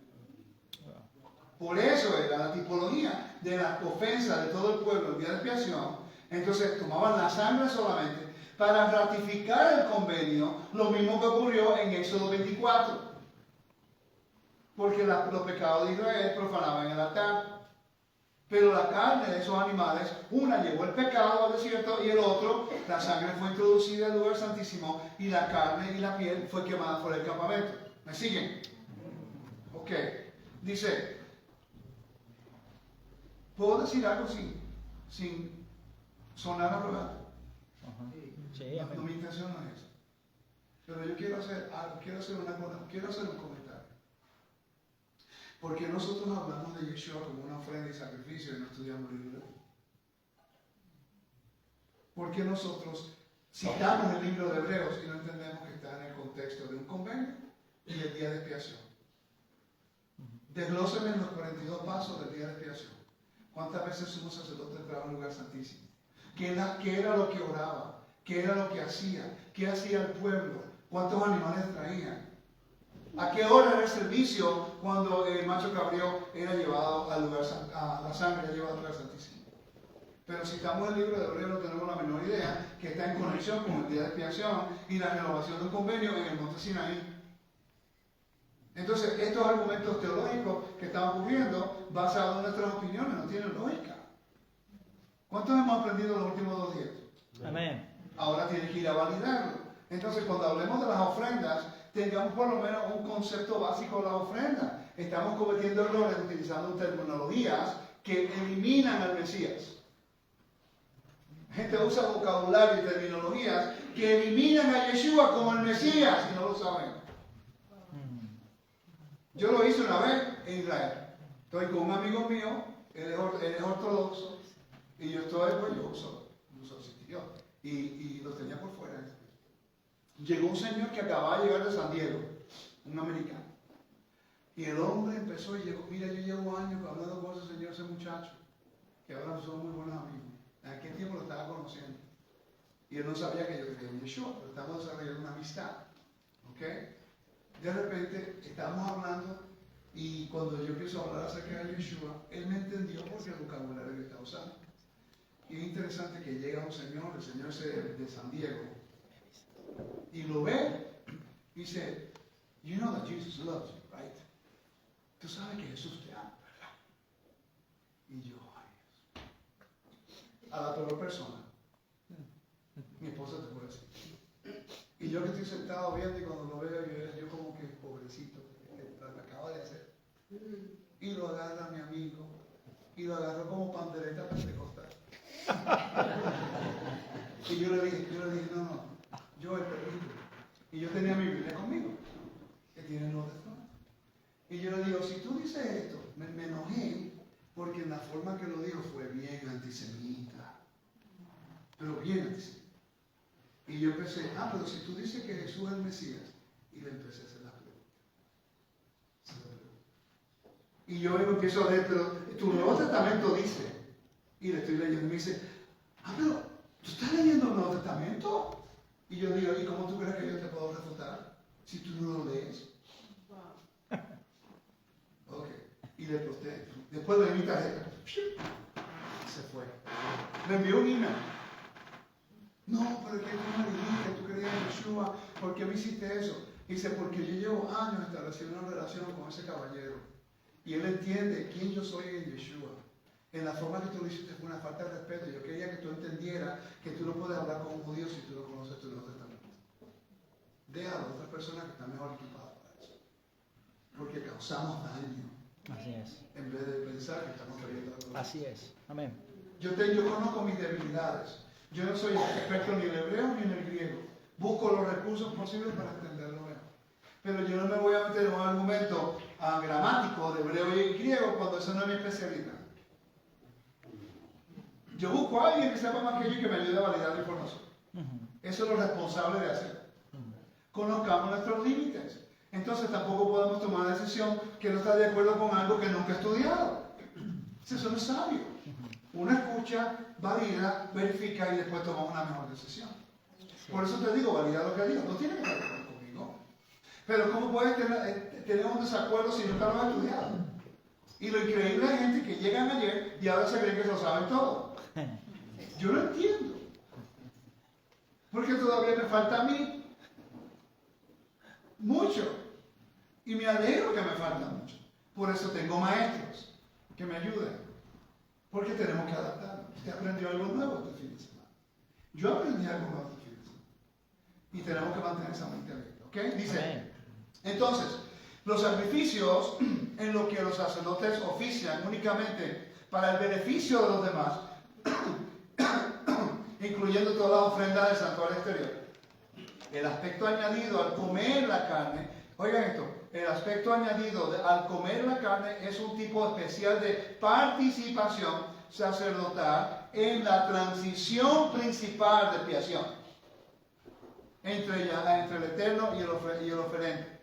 Por eso era la tipología de la ofensa de todo el pueblo el día de expiación. Entonces tomaban la sangre solamente para ratificar el convenio, lo mismo que ocurrió en Éxodo 24. Porque los pecados de Israel profanaban el altar. Pero la carne de esos animales, una llevó el pecado al desierto y el otro, la sangre fue introducida al lugar santísimo y la carne y la piel fue quemada por el campamento. ¿Me siguen? Ok. Dice, ¿puedo decir algo sin sonar arrogante? Sí, No, mi intención no es esa. Pero yo quiero hacer algo, quiero hacer un comentario. Porque nosotros hablamos de Yeshua como una ofrenda y sacrificio y no estudiamos el libro. Porque nosotros citamos el libro de Hebreos y no entendemos que está en el contexto de un convenio y el día de expiación. Desglósenme los 42 pasos del día de expiación. ¿Cuántas veces sumo sacerdote entraba al lugar santísimo? ¿Qué era lo que oraba? ¿Qué era lo que hacía? ¿Qué hacía el pueblo? ¿Cuántos animales traían? ¿A qué hora era el servicio cuando el macho cabrío era llevado al lugar, a la sangre era llevada al lugar santísimo? Pero si estamos en el libro de Hebreos no tenemos la menor idea que está en conexión con el día de expiación y la renovación de un convenio en el monte Sinaí. Entonces, estos argumentos teológicos que están ocurriendo, basados en nuestras opiniones, no tienen lógica. ¿Cuántos hemos aprendido en los últimos 2 días? Amén. Ahora tienes que ir a validarlo. Entonces, cuando hablemos de las ofrendas, tengamos por lo menos un concepto básico de las ofrendas. Estamos cometiendo errores utilizando terminologías que eliminan al Mesías. Gente usa vocabulario y terminologías que eliminan a Yeshua como el Mesías y no lo saben. Yo lo hice una vez en Israel. Estoy con un amigo mío, él es ortodoxo, y yo estoy, pues yo uso sitio, y los tenía por fuera. Llegó un señor que acababa de llegar de San Diego, un americano. Y el hombre empezó y llegó, mira, yo llevo años hablando con ese señor, ese muchacho, que ahora somos muy buenos amigos. En aquel tiempo lo estaba conociendo. Y él no sabía que yo creía en Yeshua, pero estamos desarrollando una amistad. ¿Ok? De repente estamos hablando y cuando yo empiezo a hablar acerca de Yeshua, él me entendió porque el vocabulario que está usando. Y es interesante que llega un señor, el señor es de San Diego, y lo ve y dice, you know that Jesus loves you, right? Tú sabes que Jesús te ama, ¿verdad? Y yo, ay, a la peor persona, mi esposa te puede decir. Y yo que estoy sentado viendo y cuando lo veo, yo como que pobrecito, lo acaba de hacer. Y lo agarra mi amigo, y lo agarró como pandereta pentecostal. Y yo le dije, no, yo el perrito. Y yo tenía mi Biblia conmigo, que tiene el Nuevo Testamento. Y yo le digo, si tú dices esto, me enojé, porque en la forma que lo dijo fue bien antisemita. Pero bien antisemita. Y yo empecé, pero si tú dices que Jesús es el Mesías, y le empecé a hacer la pregunta. Y yo empiezo a leer, pero tu Nuevo Testamento dice, y le estoy leyendo, y me dice, pero ¿tú estás leyendo el Nuevo Testamento? Y yo digo, ¿y cómo tú crees que yo te puedo refutar si tú no lo lees? Ok, y le posté. Después de mi tarjeta, se fue. Me envió un email. No, pero es que tú me dijiste, tú creías en Yeshua, ¿por qué me hiciste eso? Dice, porque yo llevo años estableciendo una relación con ese caballero. Y él entiende quién yo soy en Yeshua. En la forma que tú lo hiciste fue una falta de respeto. Yo quería que tú entendieras que tú no puedes hablar con un judío si tú no conoces tu Nuevo Testamento. Deja a otras personas que están mejor equipadas para eso. Porque causamos daño. Así es. En vez de pensar que estamos trayendo algo. Así es. Amén. Yo conozco mis debilidades. Yo no soy experto ni en el hebreo ni en el griego. Busco los recursos posibles para entenderlo mejor. Pero yo no me voy a meter en un argumento gramático de hebreo y griego cuando eso no es mi especialidad. Yo busco a alguien que sepa más que yo y que me ayude a validar la información. Eso es lo responsable de hacer. Conozcamos nuestros límites. Entonces tampoco podemos tomar una decisión que no está de acuerdo con algo que nunca he estudiado. Eso no es sabio. Uno escucha, valida, verifica y después toma una mejor decisión. Por eso te digo, valida lo que digo. No tiene que estar de acuerdo conmigo. Pero ¿cómo puedes tener un desacuerdo si nunca lo has estudiado? Y lo increíble es gente que llegan ayer y ahora se creen que se lo saben todo. Yo lo entiendo. Porque todavía me falta a mí mucho. Y me alegro que me falta mucho. Por eso tengo maestros que me ayuden. Porque tenemos que adaptarnos. Usted aprendió algo nuevo este fin de semana. Yo aprendí algo nuevo este fin de semana. Y tenemos que mantener esa mente abierta. ¿Ok? Dice, entonces, los sacrificios en los que los sacerdotes ofician únicamente para el beneficio de los demás, incluyendo todas las ofrendas del santuario exterior. El aspecto añadido al comer la carne, oigan esto, el aspecto añadido al comer la carne es un tipo especial de participación sacerdotal en la transición principal de expiación entre el Eterno y el oferente.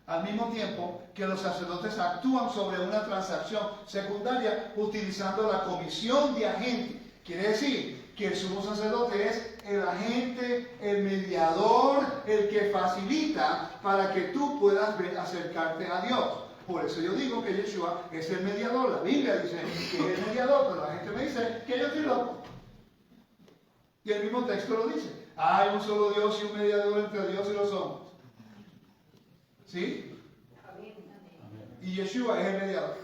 Al mismo tiempo que los sacerdotes actúan sobre una transacción secundaria utilizando la comisión de agente. Quiere decir que el sumo sacerdote es el agente, el mediador, el que facilita para que tú puedas acercarte a Dios. Por eso yo digo que Yeshua es el mediador. La Biblia dice que es el mediador, pero la gente me dice que yo estoy loco. Y el mismo texto lo dice. Hay un solo Dios y un mediador entre Dios y los hombres. ¿Sí? Y Yeshua es el mediador.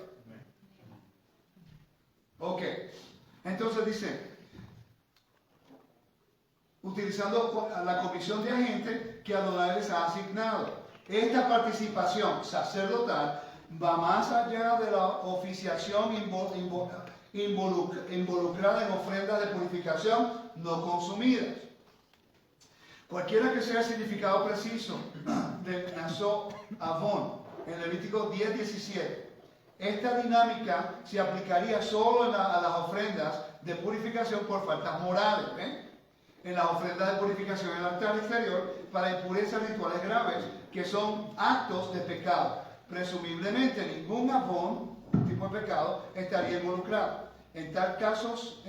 Ok. Entonces dice, utilizando la comisión de agentes que Adonai les ha asignado. Esta participación sacerdotal va más allá de la oficiación involucrada en ofrendas de purificación no consumidas. Cualquiera que sea el significado preciso de Naso Avon en Levítico 10:17, esta dinámica se aplicaría solo a las ofrendas de purificación por faltas morales. En las ofrendas de purificación en el altar exterior para impurezas rituales graves, que son actos de pecado. Presumiblemente ningún avón, tipo de pecado, estaría involucrado. En tales casos,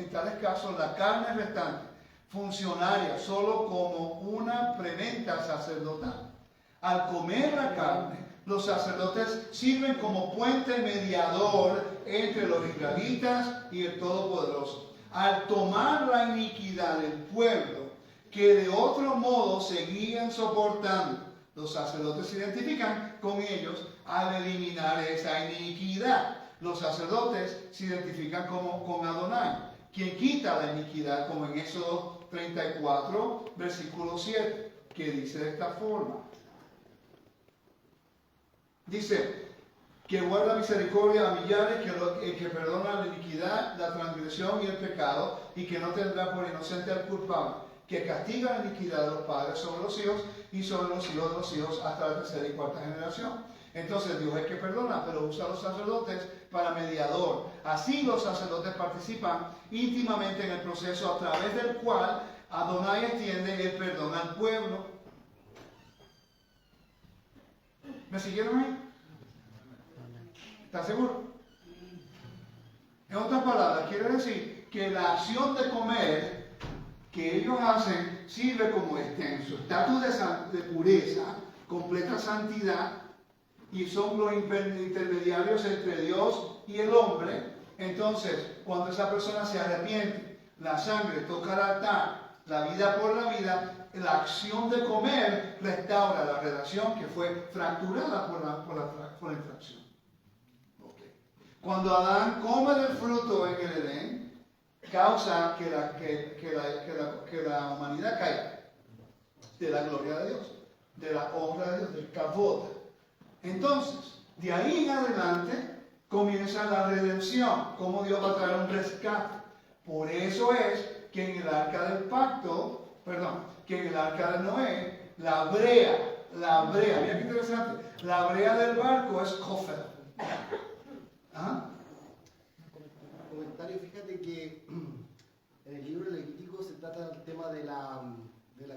la carne restante funcionaría solo como una preventa sacerdotal. Al comer la carne, los sacerdotes sirven como puente mediador entre los israelitas y el Todopoderoso. Al tomar la iniquidad del pueblo, que de otro modo seguían soportando, los sacerdotes se identifican con ellos al eliminar esa iniquidad. Los sacerdotes se identifican con Adonai, quien quita la iniquidad, como en Éxodo 34, versículo 7, que dice de esta forma. Dice, que guarda misericordia a millares, que perdona la iniquidad, la transgresión y el pecado, y que no tendrá por inocente al culpable, que castiga la iniquidad de los padres sobre los hijos y sobre los hijos de los hijos hasta la tercera y cuarta generación. Entonces Dios es que perdona, pero usa a los sacerdotes para mediador. Así los sacerdotes participan íntimamente en el proceso a través del cual Adonai extiende el perdón al pueblo. ¿Me siguieron ahí? ¿Estás seguro? En otras palabras, quiere decir que la acción de comer que ellos hacen sirve como en su estatus de pureza, completa santidad, y son los intermediarios entre Dios y el hombre. Entonces, cuando esa persona se arrepiente, la sangre toca el altar, la vida por la vida, la acción de comer restaura la relación que fue fracturada por la infracción. Okay. Cuando Adán come del fruto en el Edén, causa que la humanidad caiga de la gloria de Dios, de la honra de Dios, del kavod. Entonces, de ahí en adelante comienza la redención, cómo Dios va a traer un rescate. Por eso es que en el arca del pacto, que en el arca de Noé, la brea, mira qué interesante, la brea del barco es kofer. ¿Ah? Comentario, fíjate que en el libro de Levítico se trata del tema de la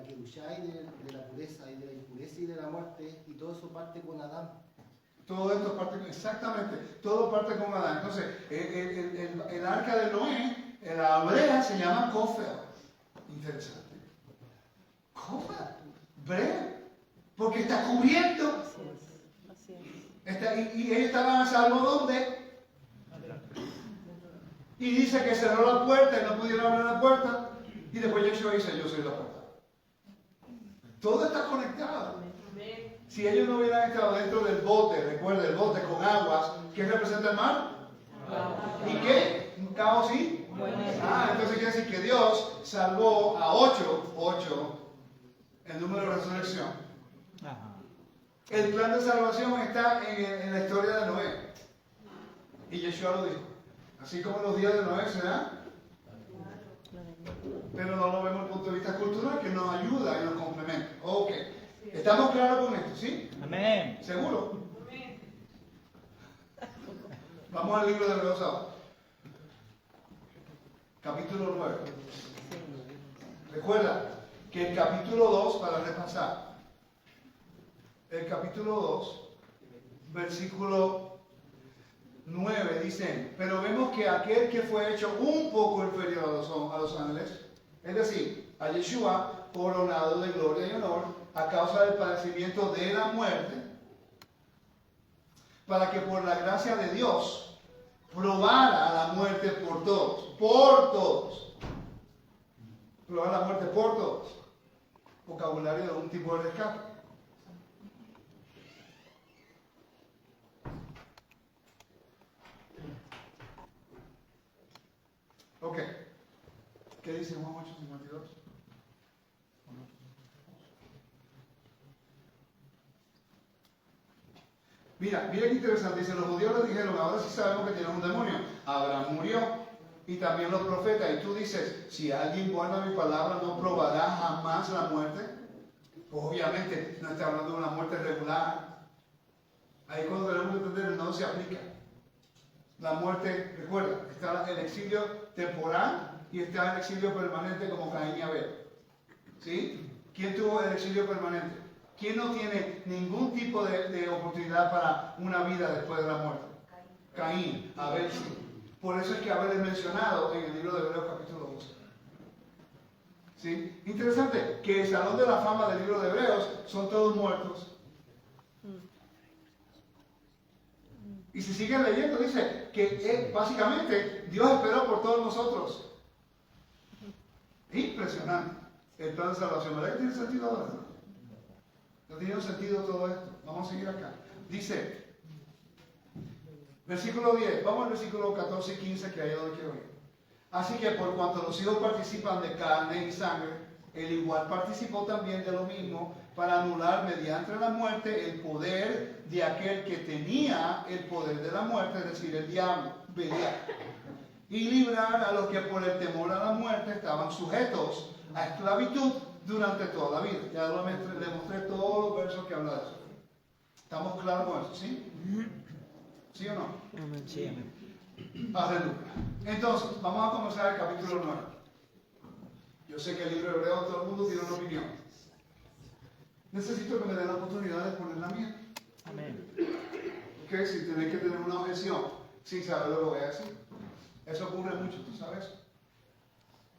kedushá y de la pureza y de la impureza y de la muerte, y todo eso parte con Adán. Todo esto parte, exactamente, todo parte con Adán. Entonces, el arca de Noé, la brea se llama kofer. Interesante. Kofer, brea, porque está cubierto. Así es. Y ellos estaban a salvo ¿dónde? Y dice que cerró la puerta y no pudieron abrir la puerta. Y después Yeshua dice, yo soy la puerta. Todo está conectado. Si ellos no hubieran estado dentro del bote, recuerda el bote con aguas, ¿qué representa el mar? ¿Y qué? ¿Un caos sí? Entonces quiere decir que Dios salvó a 8, el número de resurrección. Ajá. El plan de salvación está en la historia de Noé. Y Yeshua lo dijo. Así como los días de Noé se dan, pero no lo vemos desde el punto de vista cultural, que nos ayuda y nos complementa. Ok. ¿Estamos claros con esto? ¿Sí? Amén. ¿Seguro? Vamos al libro de Hebreos ahora. Capítulo 9. Recuerda que el capítulo 2, para repasar, el capítulo 2, versículo 9 dice, pero vemos que aquel que fue hecho un poco inferior a los ángeles, es decir, a Yeshua coronado de gloria y honor a causa del padecimiento de la muerte, para que por la gracia de Dios probara la muerte por todos, probar la muerte por todos, vocabulario de un tipo de rescate. Ok, ¿qué dice Juan 8:52? Mira qué interesante, dice, los judíos les dijeron, ahora sí sabemos que tienen un demonio. Abraham murió y también los profetas. Y tú dices, si alguien guarda mi palabra, no probará jamás la muerte. Pues obviamente no está hablando de una muerte regular. Ahí cuando debemos entender, no se aplica. La muerte, recuerda, está el exilio temporal y está el exilio permanente como Caín y Abel. ¿Sí? ¿Quién tuvo el exilio permanente? ¿Quién no tiene ningún tipo de oportunidad para una vida después de la muerte? Caín, Abel sí. Por eso es que Abel es mencionado en el libro de Hebreos capítulo 11. ¿Sí? Interesante que el salón de la fama del libro de Hebreos son todos muertos. Y si siguen leyendo, dice que básicamente Dios esperó por todos nosotros. Impresionante. El plan de salvación. ¿Verdad que tiene sentido ahora? ¿No tiene sentido todo esto? Vamos a seguir acá. Dice, versículo 10, vamos al versículo 14 y 15, que ahí es donde quiero ir. Así que por cuanto los hijos participan de carne y sangre, él igual participó también de lo mismo, para anular mediante la muerte el poder de aquel que tenía el poder de la muerte, es decir, el diablo, Belial, y librar a los que por el temor a la muerte estaban sujetos a esclavitud durante toda la vida. Ya le mostré todos los versos que hablan de eso. ¿Estamos claros con eso? ¿Sí? ¿Sí o no? Sí, amén. Aleluya. Entonces, vamos a comenzar el capítulo 9. Yo sé que el libro de Hebreos todo el mundo tiene una opinión. Necesito que me den la oportunidad de poner la mía. Amén. Ok, si tenéis que tener una objeción sin saber lo que voy a decir. Eso ocurre mucho, ¿tú sabes?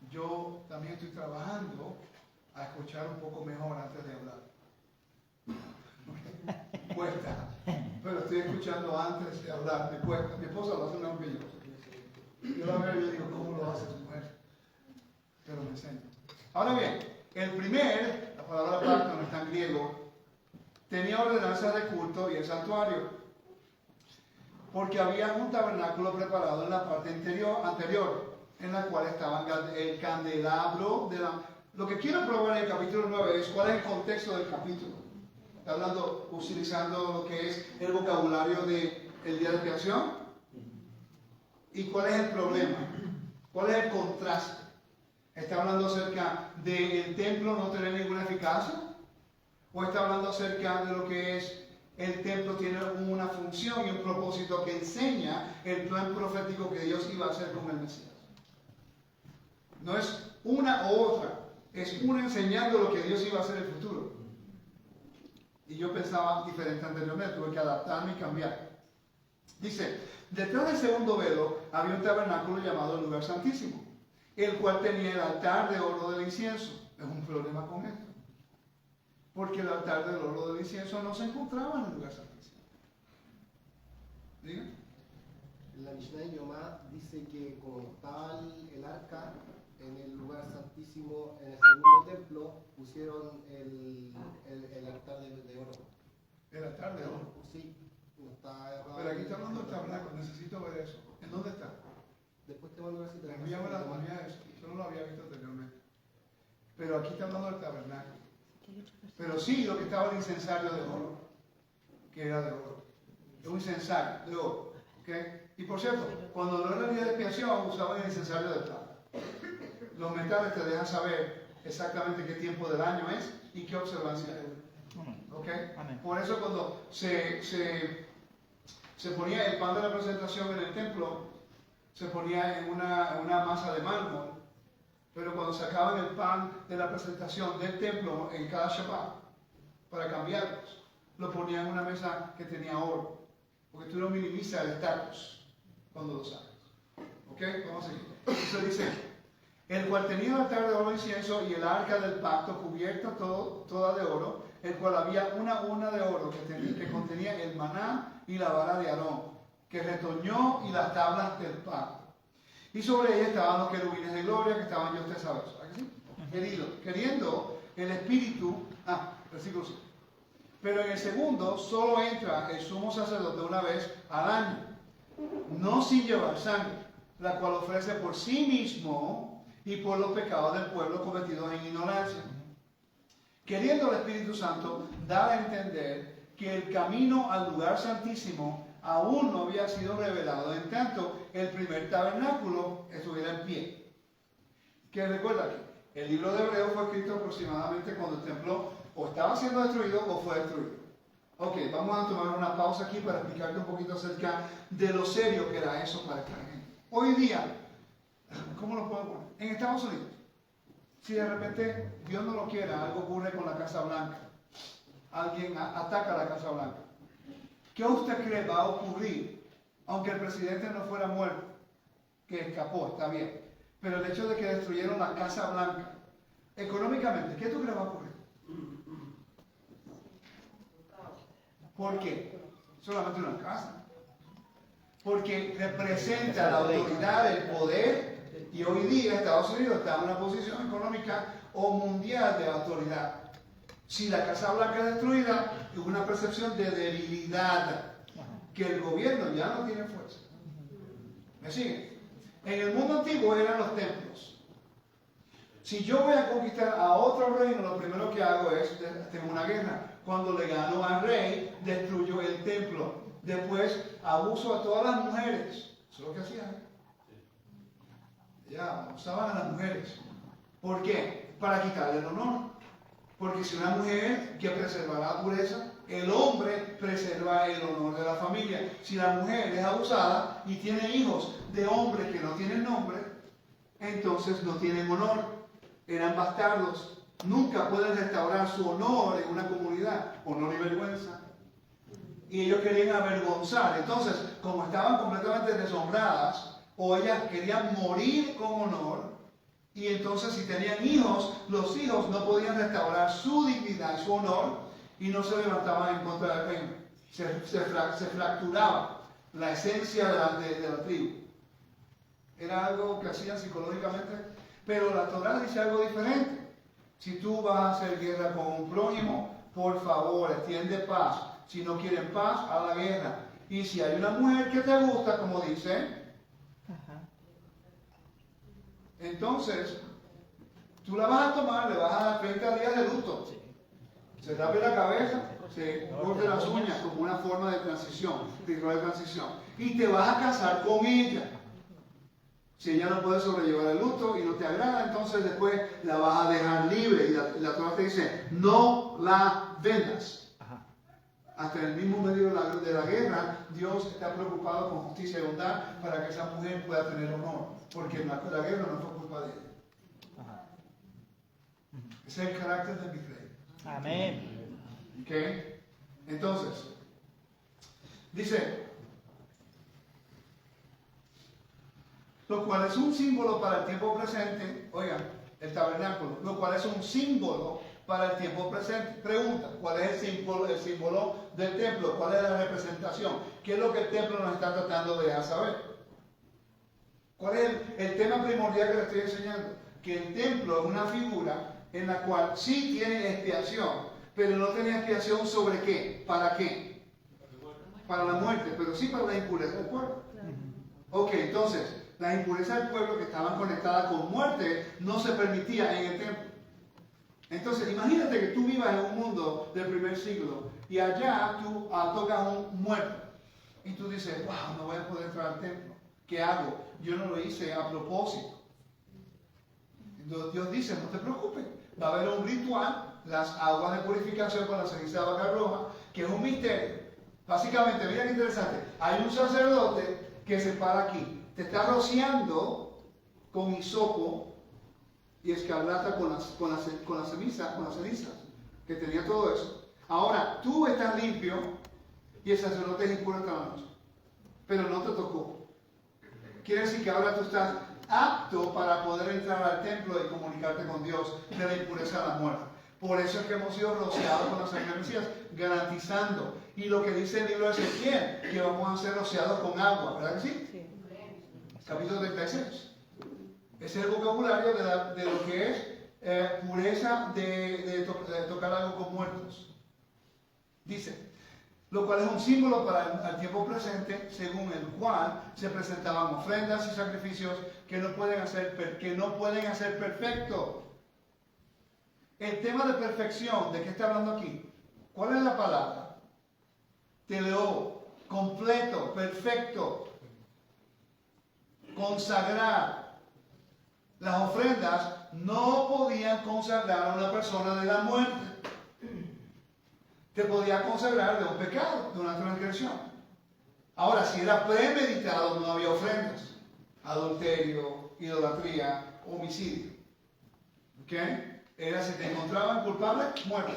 Yo también estoy trabajando a escuchar un poco mejor antes de hablar. Okay. Cuesta, pero estoy escuchando antes de hablar, me cuesta. Mi esposa lo hace mejor que yo. Yo la veo y yo digo, ¿cómo lo hace su mujer? Pero me enseña. Ahora bien, la palabra pacto no está en griego, tenía ordenanzas de culto y el santuario, porque había un tabernáculo preparado en la parte anterior, en la cual estaba el candelabro de la... Lo que quiero probar en el capítulo 9 es cuál es el contexto del capítulo. Está hablando, utilizando lo que es el vocabulario del día de expiación. ¿Y cuál es el problema? ¿Cuál es el contraste? ¿Está hablando acerca del templo no tener ninguna eficacia? ¿O está hablando acerca de lo que es el templo tiene una función y un propósito que enseña el plan profético que Dios iba a hacer con el Mesías? No es una u otra, es una enseñando lo que Dios iba a hacer en el futuro. Y yo pensaba diferente anteriormente, tuve que adaptarme y cambiar. Dice, detrás del segundo velo había un tabernáculo llamado el lugar santísimo, el cual tenía el altar de oro del incienso. Es un problema con esto, porque el altar del oro del incienso no se encontraba en el lugar santísimo. ¿Diga? La Mishnah Yomá dice que como estaba el arca en el lugar santísimo, en el segundo templo, pusieron el altar de oro. El altar de oro. Sí, no está errado. Pero aquí está hablando del tabernáculo, necesito ver eso. ¿En dónde está? Después te mando a ver si te Envíame eso, yo no lo había visto anteriormente. Pero aquí está hablando del tabernáculo. Pero sí, lo que estaba el incensario de oro, que era de oro. Es un incensario de oro. ¿Okay? Y por cierto, cuando no era el día de expiación, usaban el incensario de plata. Los metales te dejan saber exactamente qué tiempo del año es y qué observancia es. ¿Okay? Por eso cuando se ponía el pan de la presentación en el templo, se ponía en una masa de mármol, pero cuando sacaban el pan de la presentación del templo en cada Shabbat, para cambiarlos, lo ponían en una mesa que tenía oro, porque tú no minimizas el estatus cuando lo sacas. ¿Ok? Vamos a seguir. Entonces dice, el cual tenía el altar de oro e incienso y el arca del pacto cubierta toda de oro, el cual había una urna de oro que contenía el maná y la vara de Aarón, que retoñó y las tablas del pacto. Y sobre ella estaban los querubines de gloria que estaban, ya usted sabe eso, ¿verdad que sí? Queriendo el Espíritu, versículo 5. Pero en el segundo solo entra el sumo sacerdote una vez al año, no sin llevar sangre, la cual ofrece por sí mismo y por los pecados del pueblo cometidos en ignorancia. Queriendo el Espíritu Santo dar a entender que el camino al lugar santísimo aún no había sido revelado, en tanto el primer tabernáculo estuviera en pie. Que recuerda que el libro de Hebreos fue escrito aproximadamente cuando el templo o estaba siendo destruido o fue destruido. Ok, vamos a tomar una pausa aquí para explicarte un poquito acerca de lo serio que era eso para esta gente. Hoy día, ¿cómo lo puedo poner? En Estados Unidos, si de repente, Dios no lo quiera, algo ocurre con la Casa Blanca, alguien ataca la Casa Blanca, ¿qué usted cree va a ocurrir? Aunque el presidente no fuera muerto, que escapó, está bien, pero el hecho de que destruyeron la Casa Blanca, económicamente, ¿qué tú crees va a ocurrir? ¿Por qué? Solamente una casa. Porque representa la autoridad, el poder, y hoy día Estados Unidos está en una posición económica o mundial de autoridad. Si la Casa Blanca es destruida, es una percepción de debilidad, que el gobierno ya no tiene fuerza. ¿Me sigue? En el mundo antiguo eran los templos. Si yo voy a conquistar a otro reino, lo primero que hago es, tengo una guerra. Cuando le gano al rey, destruyo el templo. Después abuso a todas las mujeres. Eso es lo que hacían. Ya, usaban a las mujeres. ¿Por qué? Para quitarle el honor. Porque si una mujer que preserva la pureza, el hombre preserva el honor de la familia. Si la mujer es abusada y tiene hijos de hombres que no tienen nombre, entonces no tienen honor. Eran bastardos. Nunca pueden restaurar su honor en una comunidad. Honor y vergüenza. Y ellos querían avergonzar. Entonces, como estaban completamente deshonradas, o ellas querían morir con honor, y entonces si tenían hijos, los hijos no podían restaurar su dignidad, su honor, y no se levantaban en contra del reino. Se fracturaba la esencia de la tribu. Era algo que hacían psicológicamente, pero la Torá dice algo diferente. Si tú vas a hacer guerra con un prójimo, por favor, extiende paz. Si no quieren paz, a la guerra. Y si hay una mujer que te gusta, como dice, entonces, tú la vas a tomar, le vas a dar 30 días de luto. Se tape la cabeza, se corte las uñas como una forma de transición, ritual de transición. Y te vas a casar con ella. Si ella no puede sobrellevar el luto y no te agrada, entonces después la vas a dejar libre. Y la Torá te dice, no la vendas. Hasta en el mismo medio de la guerra, Dios está preocupado con justicia y bondad para que esa mujer pueda tener honor. Porque la guerra no fue culpa de ella. Ese es el carácter de mi rey. Amén. ¿Ok? Entonces, dice, lo cual es un símbolo para el tiempo presente, oigan, el tabernáculo, lo cual es un símbolo para el tiempo presente. Pregunta, ¿cuál es el símbolo del templo? ¿Cuál es la representación? ¿Qué es lo que el templo nos está tratando de dejar saber? ¿Cuál es el tema primordial que le estoy enseñando? Que el templo es una figura en la cual sí tiene expiación, pero no tenía expiación sobre qué, ¿para qué? Para la muerte, pero sí para la impureza del pueblo. Ok, entonces, las impurezas del pueblo que estaban conectadas con muerte no se permitía en el templo. Entonces, imagínate que tú vivas en un mundo del primer siglo y allá tú tocas un muerto y tú dices, wow, no voy a poder entrar al templo. ¿Qué hago? Yo no lo hice a propósito. Entonces, Dios dice, no te preocupes, va a haber un ritual, las aguas de purificación con la ceniza de vaca roja, que es un misterio. Básicamente, mira qué interesante, hay un sacerdote que se para aquí, te está rociando con hisopo y escarlata con las cenizas, que tenía todo eso. Ahora, tú estás limpio y el sacerdote es impuro hasta la noche, pero no te tocó. Quiere decir que ahora tú estás apto para poder entrar al templo y comunicarte con Dios de la impureza de la muerte. Por eso es que hemos sido rociados con la sangre del Mesías, garantizando. Y lo que dice el libro de Ezequiel, que vamos a ser rociados con agua, ¿verdad que sí? Sí. Capítulo 36. Ese es el vocabulario de lo que es pureza de tocar algo con muertos. Dice, lo cual es un símbolo para el tiempo presente, según el cual se presentaban ofrendas y sacrificios que no pueden hacer perfecto. El tema de perfección, ¿de qué está hablando aquí? ¿Cuál es la palabra? Teleo, completo, perfecto, consagrar. Las ofrendas no podían consagrar a una persona de la muerte. Te podía consagrar de un pecado, de una transgresión. Ahora, si era premeditado, no había ofrendas. Adulterio, idolatría, homicidio. ¿Ok? Era si te encontraban culpable, muerte.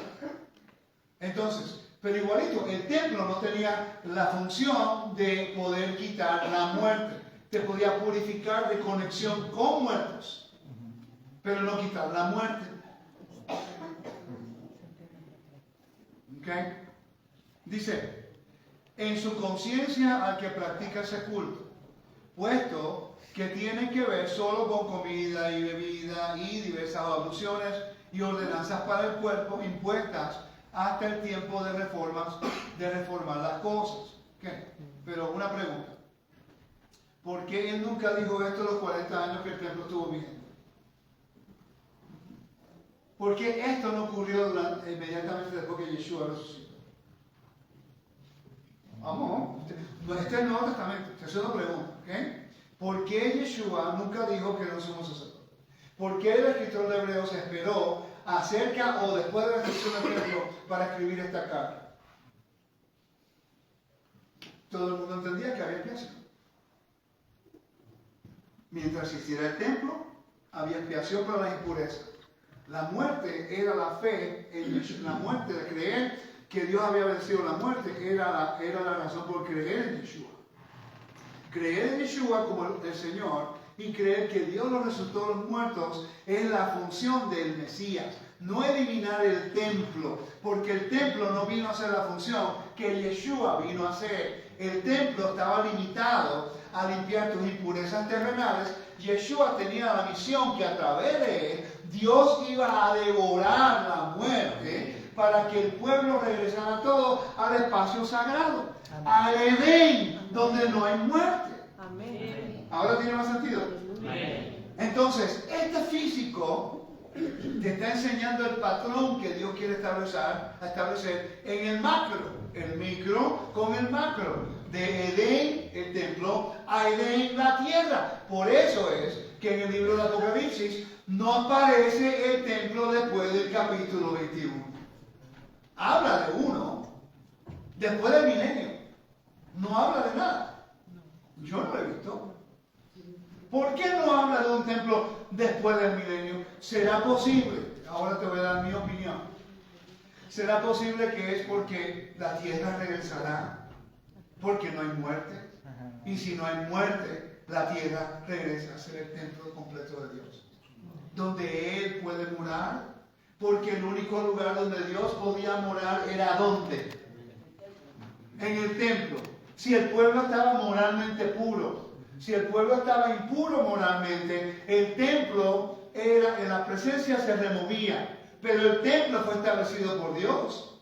Entonces, pero igualito, el templo no tenía la función de poder quitar la muerte. Te podía purificar de conexión con muertos, pero no quitar la muerte. ¿Ok? Dice, en su conciencia al que practica ese culto, puesto que tiene que ver solo con comida y bebida y diversas abluciones y ordenanzas para el cuerpo impuestas hasta el tiempo de reformar las cosas. ¿Okay? Pero una pregunta. ¿Por qué él nunca dijo esto los 40 años que el templo estuvo vigente? ¿Por qué esto no ocurrió inmediatamente después que Yeshua resucitó? Vamos, este es el Nuevo Testamento, te hace una pregunta. ¿Okay? ¿Por qué Yeshua nunca dijo que no somos sacerdotes? ¿Por qué el escritor de Hebreos esperó acerca o después de la destrucción del templo para escribir esta carta? Todo el mundo entendía que había expiación. Mientras existiera el templo, había expiación para las impurezas. La muerte era la fe en Yeshua. La muerte de creer que Dios había vencido la muerte era la razón por creer en Yeshua. Creer en Yeshua como el Señor y creer que Dios lo resucitó de los muertos es la función del Mesías. No eliminar el templo, porque el templo no vino a hacer la función que Yeshua vino a hacer. El templo estaba limitado a limpiar tus impurezas terrenales. Yeshua tenía la misión que a través de él Dios iba a devorar la muerte para que el pueblo regresara todo al espacio sagrado, al Edén, donde no hay muerte. Amén. ¿Ahora tiene más sentido? Amén. Entonces, este físico te está enseñando el patrón que Dios quiere establecer en el macro, el micro con el macro, de Edén, el templo, a Edén, la tierra. Por eso es que en el libro de Apocalipsis no aparece el templo después del capítulo 21. Habla de uno después del milenio. No habla de nada. Yo no lo he visto. ¿Por qué no habla de un templo después del milenio? ¿Será posible? Ahora te voy a dar mi opinión. ¿Será posible que es porque la tierra regresará? Porque no hay muerte. Y si no hay muerte, la tierra regresa a ser el templo completo de Dios, donde Él puede morar. Porque el único lugar donde Dios podía morar era ¿dónde? En el templo. Si el pueblo estaba moralmente puro, si el pueblo estaba impuro moralmente, el templo era, en la presencia se removía, pero el templo fue establecido por Dios.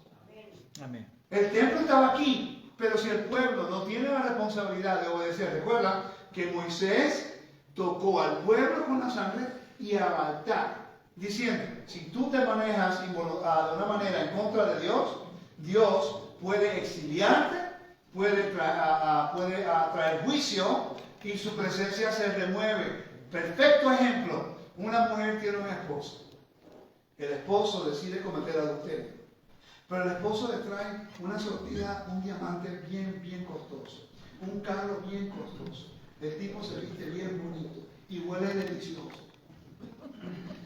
Amén. El templo estaba aquí, pero si el pueblo no tiene la responsabilidad de obedecer, recuerda que Moisés tocó al pueblo con la sangre y al altar, diciendo, si tú te manejas de una manera en contra de Dios, Dios puede exiliarte, puede traer juicio y su presencia se remueve. Perfecto ejemplo, una mujer tiene un esposo. El esposo decide cometer adulterio, pero el esposo le trae una sortija, un diamante bien costoso, un carro bien costoso. El tipo se viste bien bonito y huele delicioso,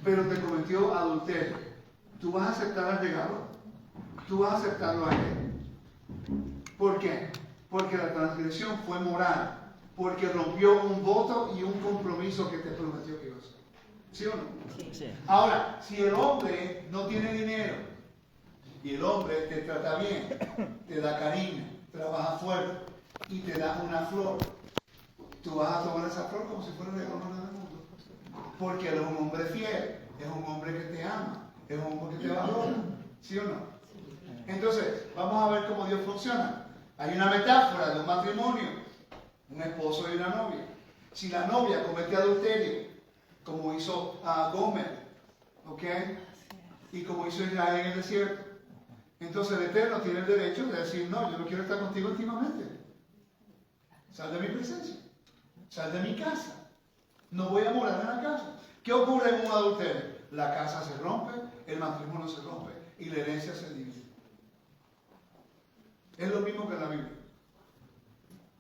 pero te cometió adulterio. ¿Tú vas a aceptar el regalo? ¿Tú vas a aceptarlo a él? ¿Por qué? Porque la transgresión fue moral. porque rompió un voto y un compromiso que te prometió que iba a hacer. ¿Sí o no? Sí. Ahora, si el hombre no tiene dinero y el hombre te trata bien, te da cariño, trabaja fuerte y te da una flor, tú vas a tomar esa flor como si fuera el regalo más grande del mundo. Porque él es un hombre fiel, es un hombre que te ama, es un hombre que te valora. ¿Sí o no? Entonces, vamos a ver cómo Dios funciona. Hay una metáfora de un matrimonio, un esposo y una novia. Si la novia comete adulterio, como hizo Gomer, ¿ok? Y como hizo Israel en el desierto, entonces el Eterno tiene el derecho de decir, no, yo no quiero estar contigo íntimamente. Sal de mi presencia, sal de mi casa. No voy a morar en la casa. ¿Qué ocurre en un adulterio? La casa se rompe, el matrimonio se rompe y la herencia se divide. Es lo mismo que en la Biblia.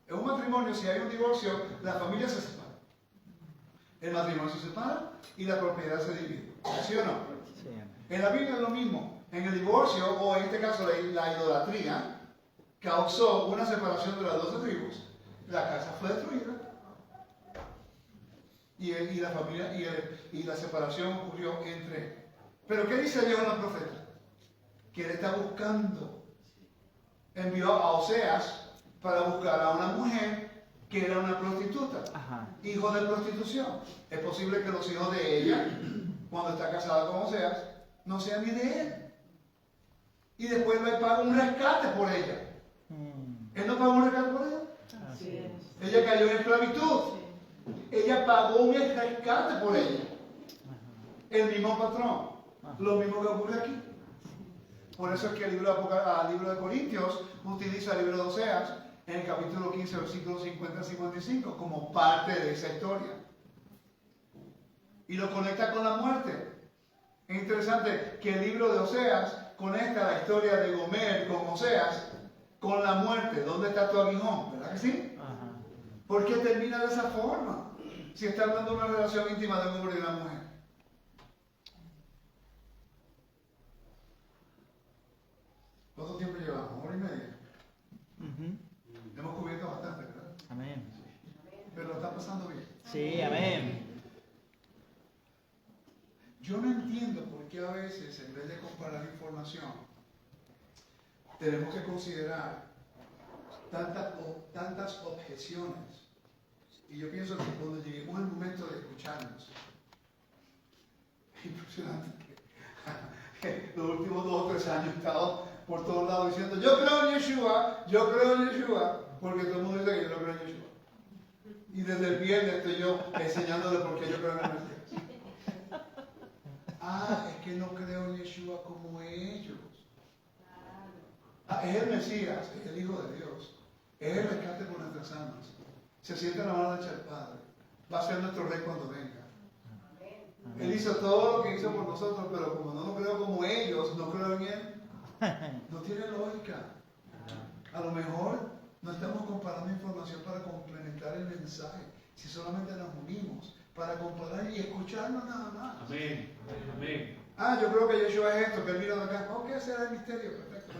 En un matrimonio, si hay un divorcio, la familia se separa. El matrimonio se separa y la propiedad se divide. ¿Sí o no? Sí, amén. En la Biblia es lo mismo. En el divorcio, o en este caso la idolatría, causó una separación de las 12 tribus. La casa fue destruida. Y la familia y la separación ocurrió entre. Pero ¿qué dice Dios en los profetas? Que él está buscando. Envió a Oseas para buscar a una mujer que era una prostituta, Ajá. hijo de prostitución. Es posible que los hijos de ella, cuando está casada con Oseas, no sean ni de él. Y después le paga un rescate por ella. ¿Él no pagó un rescate por ella? Así es. Ella cayó en esclavitud. Ella pagó un rescate por ella. El mismo patrón. Lo mismo que ocurre aquí. Por eso es que el libro de Corintios utiliza el libro de Oseas en el capítulo 15, versículos 50 al 55, como parte de esa historia. Y lo conecta con la muerte. Es interesante que el libro de Oseas conecta la historia de Gomer con Oseas con la muerte. ¿Dónde está tu aguijón? ¿Verdad que sí? Ajá. ¿Por qué termina de esa forma? Si está hablando de una relación íntima de un hombre y una mujer. ¿Cuánto tiempo llevamos? ¿Hora y media? Hemos cubierto bastante, ¿verdad? Amén. Pero lo está pasando bien. Sí, amén. Yo no entiendo por qué a veces, en vez de comparar información, tenemos que considerar tantas objeciones. Y yo pienso que cuando lleguemos al momento de escucharnos, es impresionante que los últimos 2 o 3 años he estado por todos lados diciendo, yo creo en Yeshua, porque todo el mundo dice que yo no creo en Yeshua. Y desde el viernes estoy yo enseñándole por qué yo creo en el Mesías. Es que no creo en Yeshua como ellos. Es el Mesías, es el Hijo de Dios. Es el rescate por nuestras almas. Se siente en la mano derecha del Padre. Va a ser nuestro Rey cuando venga. Él hizo todo lo que hizo por nosotros, pero como no lo creo como ellos, no creo en Él. No tiene lógica. A lo mejor no estamos comparando información para complementar el mensaje. Si solamente nos unimos para comparar y escucharnos nada más. Amén. Amén. Yo creo que Yeshua es esto, que él vino de acá. Ok, ese era el misterio, perfecto.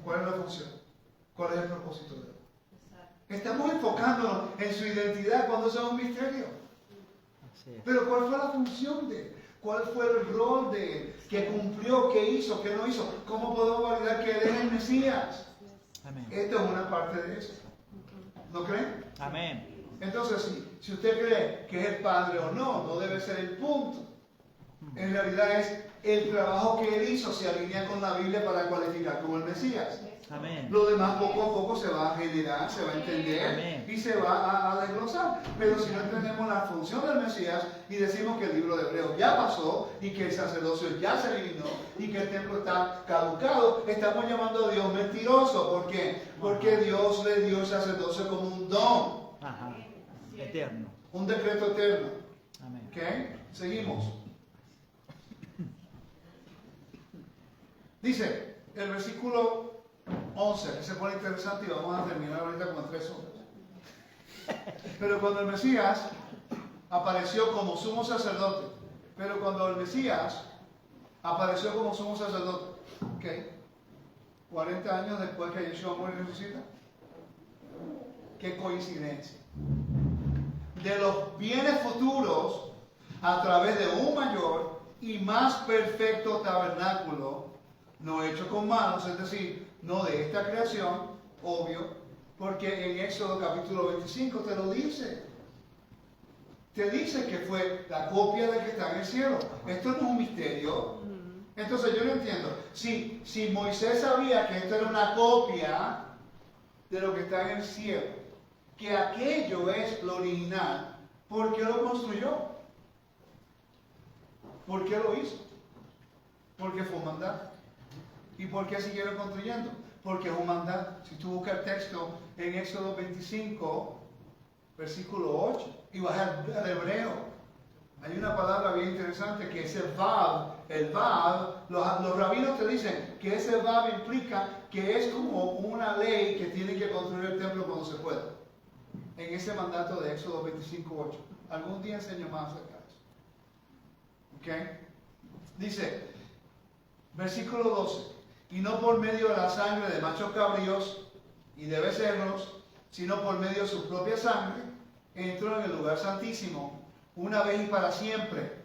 ¿Cuál es la función? ¿Cuál es el propósito de él? Estamos enfocándonos en su identidad cuando eso es un misterio. Así es. Pero ¿cuál fue la función de él? ¿Cuál fue el rol de él? ¿Qué cumplió? ¿Qué hizo? ¿Qué no hizo? ¿Cómo podemos validar que él es el Mesías? Amén. Esto es una parte de eso. ¿No creen? Amén. Entonces, si usted cree que es el Padre o no, no debe ser el punto. En realidad es el trabajo que él hizo se alinea con la Biblia para cualificar como el Mesías. Amén. Lo demás poco a poco se va a generar, se va a entender Amén. y se va a desglosar. Pero si no entendemos la función del Mesías y decimos que el libro de Hebreos ya pasó y que el sacerdocio ya se eliminó y que el templo está caducado, estamos llamando a Dios mentiroso. ¿Por qué? Porque Dios le dio el sacerdocio como un don, Ajá. Eterno. un decreto eterno. Amén. ¿Ok? Seguimos. Dice el versículo 11, que se pone interesante y vamos a terminar ahorita con 3 horas. Pero cuando el Mesías apareció como sumo sacerdote, 40 años después que Yeshua muere y resucita, qué coincidencia. De los bienes futuros a través de un mayor y más perfecto tabernáculo, no hecho con manos, es decir, no de esta creación, obvio, porque en Éxodo capítulo 25 te lo dice. Te dice que fue la copia del que está en el cielo. Esto no es un misterio. Entonces yo no entiendo. Si Moisés sabía que esto era una copia de lo que está en el cielo, que aquello es lo original, ¿por qué lo construyó? ¿Por qué lo hizo? Porque fue un mandato. ¿Y por qué siguieron construyendo? Porque es un mandato. Si tú buscas el texto en Éxodo 25, versículo 8, y vas al hebreo, hay una palabra bien interesante que es el vav. El vav, los rabinos te dicen que ese vav implica que es como una ley que tiene que construir el templo cuando se pueda. En ese mandato de Éxodo 25:8. Algún día enseño más acerca de eso. ¿Ok? Dice, versículo 12, y no por medio de la sangre de machos cabríos y de becerros, sino por medio de su propia sangre, entró en el lugar santísimo una vez y para siempre,